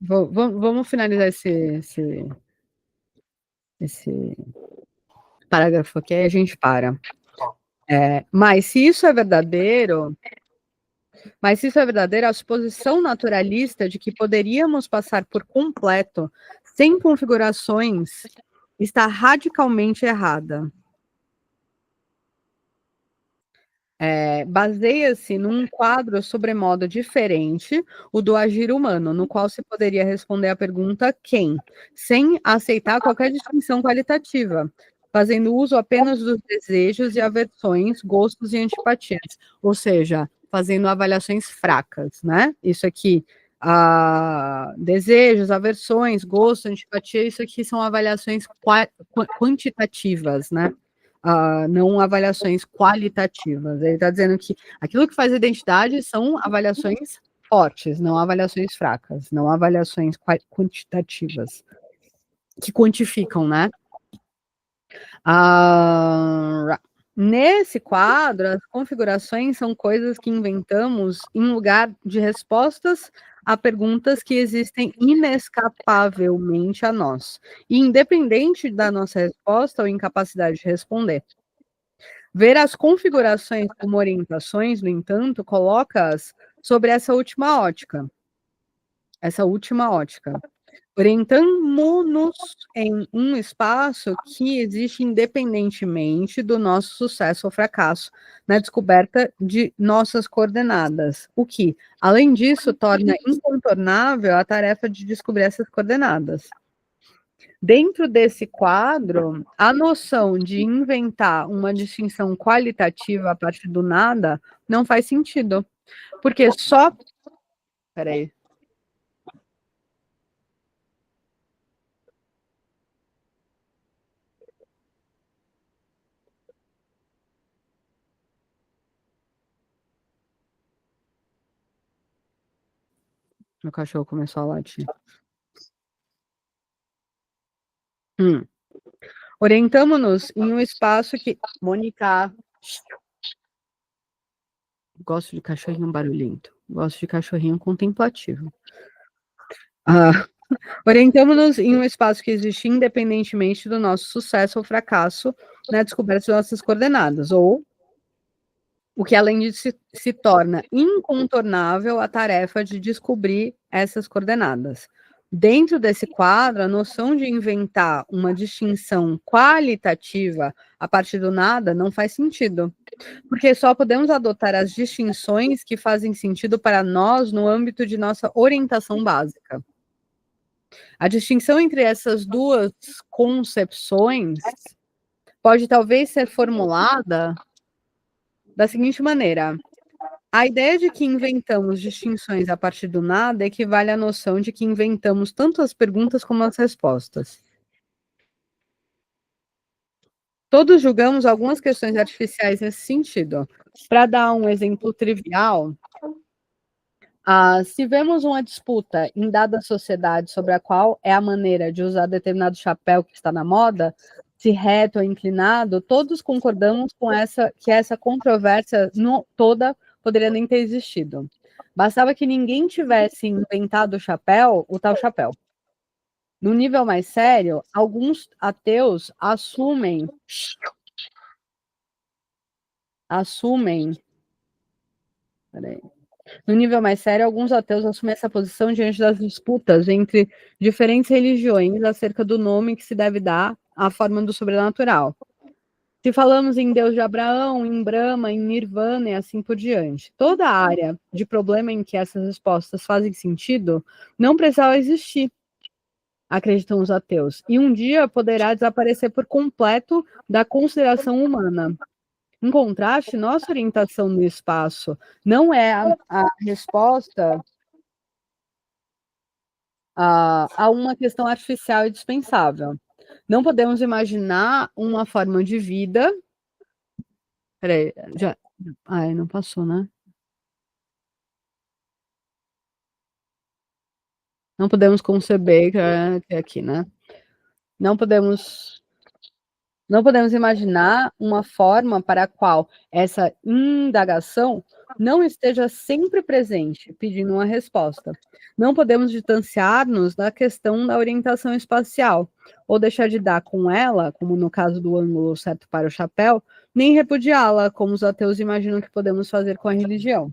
Vamos finalizar esse parágrafo aqui, aí a gente para. Mas se isso é verdadeiro, Mas se isso é verdadeiro, a suposição naturalista de que poderíamos passar por completo sem configurações está radicalmente errada. Baseia-se num quadro sobremodo diferente, o do agir humano, no qual se poderia responder à pergunta quem, sem aceitar qualquer distinção qualitativa, fazendo uso apenas dos desejos e aversões, gostos e antipatias, ou seja, fazendo avaliações fracas, né? Isso aqui, desejos, aversões, gostos, antipatia, isso aqui são avaliações quantitativas, né? Não avaliações qualitativas. Ele está dizendo que aquilo que faz identidade são avaliações fortes, não avaliações fracas, não avaliações quantitativas, que quantificam, né? Nesse quadro, as configurações são coisas que inventamos em lugar de respostas a perguntas que existem inescapavelmente a nós, e independente da nossa resposta ou incapacidade de responder. Ver as configurações como orientações, no entanto, coloca-as sobre essa última ótica. Orientamo-nos em um espaço que existe independentemente do nosso sucesso ou fracasso na descoberta de nossas coordenadas, o que, além disso, torna incontornável a tarefa de descobrir essas coordenadas. Dentro desse quadro, a noção de inventar uma distinção qualitativa a partir do nada não faz sentido, porque só... Peraí. Meu cachorro começou a latir. Orientamo-nos em um espaço que... Mônica... Gosto de cachorrinho barulhento. Gosto de cachorrinho contemplativo. Orientamo-nos em um espaço que existe independentemente do nosso sucesso ou fracasso na descoberta de nossas coordenadas, ou o que, além disso, se torna incontornável a tarefa de descobrir essas coordenadas. Dentro desse quadro, a noção de inventar uma distinção qualitativa a partir do nada não faz sentido, porque só podemos adotar as distinções que fazem sentido para nós no âmbito de nossa orientação básica. A distinção entre essas duas concepções pode talvez ser formulada da seguinte maneira: a ideia de que inventamos distinções a partir do nada equivale à noção de que inventamos tanto as perguntas como as respostas. Todos julgamos algumas questões artificiais nesse sentido. Para dar um exemplo trivial, se vemos uma disputa em dada sociedade sobre a qual é a maneira de usar determinado chapéu que está na moda, se reto ou inclinado, todos concordamos com que essa controvérsia toda poderia nem ter existido. Bastava que ninguém tivesse inventado o tal chapéu. No nível mais sério, alguns ateus assumem. Peraí. No nível mais sério, alguns ateus assumem essa posição diante das disputas entre diferentes religiões acerca do nome que se deve dar à forma do sobrenatural. Se falamos em Deus de Abraão, em Brahma, em Nirvana e assim por diante, toda a área de problema em que essas respostas fazem sentido não precisava existir, acreditam os ateus, e um dia poderá desaparecer por completo da consideração humana. Em contraste, nossa orientação no espaço não é a resposta a uma questão artificial e dispensável. Não podemos imaginar uma forma de vida... Peraí, já... Ai, não passou, né? Não podemos conceber, que é aqui, né? Não podemos imaginar uma forma para a qual essa indagação não esteja sempre presente, pedindo uma resposta. Não podemos distanciar-nos da questão da orientação espacial, ou deixar de dar com ela, como no caso do ângulo certo para o chapéu, nem repudiá-la, como os ateus imaginam que podemos fazer com a religião.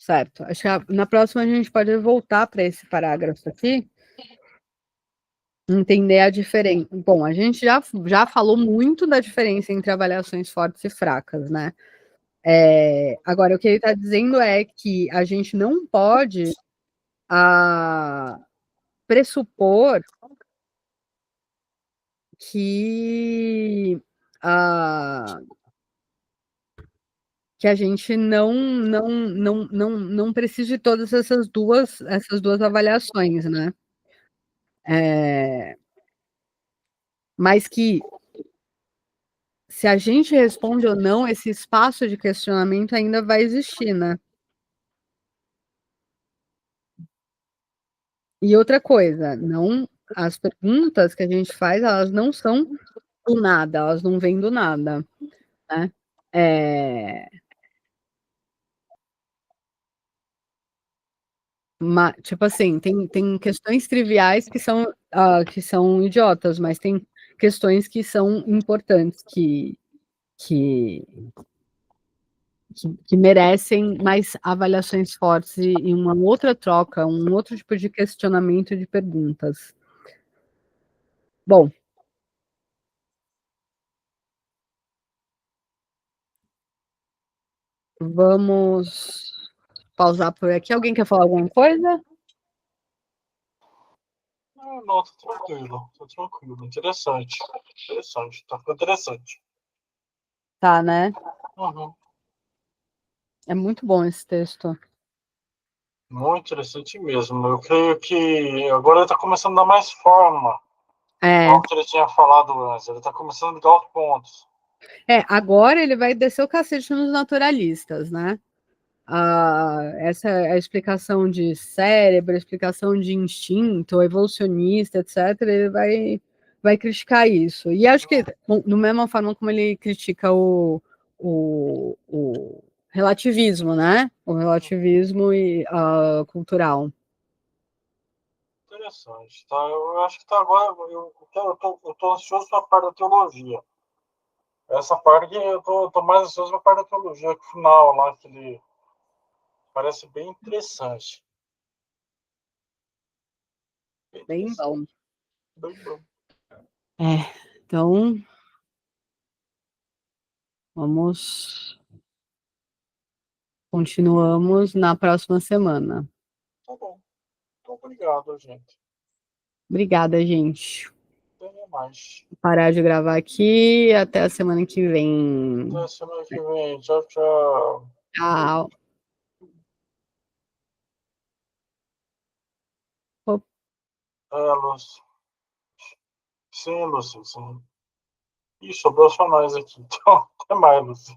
Certo. Acho que na próxima a gente pode voltar para esse parágrafo aqui, entender a diferença. Bom, a gente já falou muito da diferença entre avaliações fortes e fracas, né? Agora, o que ele está dizendo é que a gente não pode pressupor que que a gente não precisa de todas essas duas avaliações, né? Mas que se a gente responde ou não, esse espaço de questionamento ainda vai existir, né? E outra coisa, não, as perguntas que a gente faz, elas não são do nada, elas não vêm do nada, né? Tipo assim, tem questões triviais que são idiotas, mas tem questões que são importantes, que, que merecem mais avaliações fortes e uma outra troca, um outro tipo de questionamento de perguntas. Bom, vamos pausar por aqui. Alguém quer falar alguma coisa? Não, tá tranquilo, tá tranquilo. Interessante. Interessante, tá ficando interessante. Tá, né? Uhum. É muito bom esse texto. Muito interessante mesmo. Eu creio que agora ele está começando a dar mais forma ao que ele tinha falado antes. Ele está começando a ligar os pontos. Agora ele vai descer o cacete nos naturalistas, né? Essa é a explicação de cérebro, a explicação de instinto, evolucionista, etc. Ele vai criticar isso. E acho que, da mesma forma como ele critica o relativismo, né? O relativismo cultural. Interessante, tá? Eu acho que tá agora. Eu tô ansioso pela parte da teologia. Essa parte que eu tô mais ansioso pela parte da teologia, que o final lá, que ele parece bem interessante. Bem bom. Bem bom. Então, continuamos na próxima semana. Tá bom. Então, obrigado, gente. Obrigada, gente. Até mais. Vou parar de gravar aqui. Até a semana que vem. Até semana que vem. Tchau, tchau. Tchau. Lúcia. Sim, Lúcia, sim. Ih, sobrou só nós aqui. Então, até mais, Lúcia.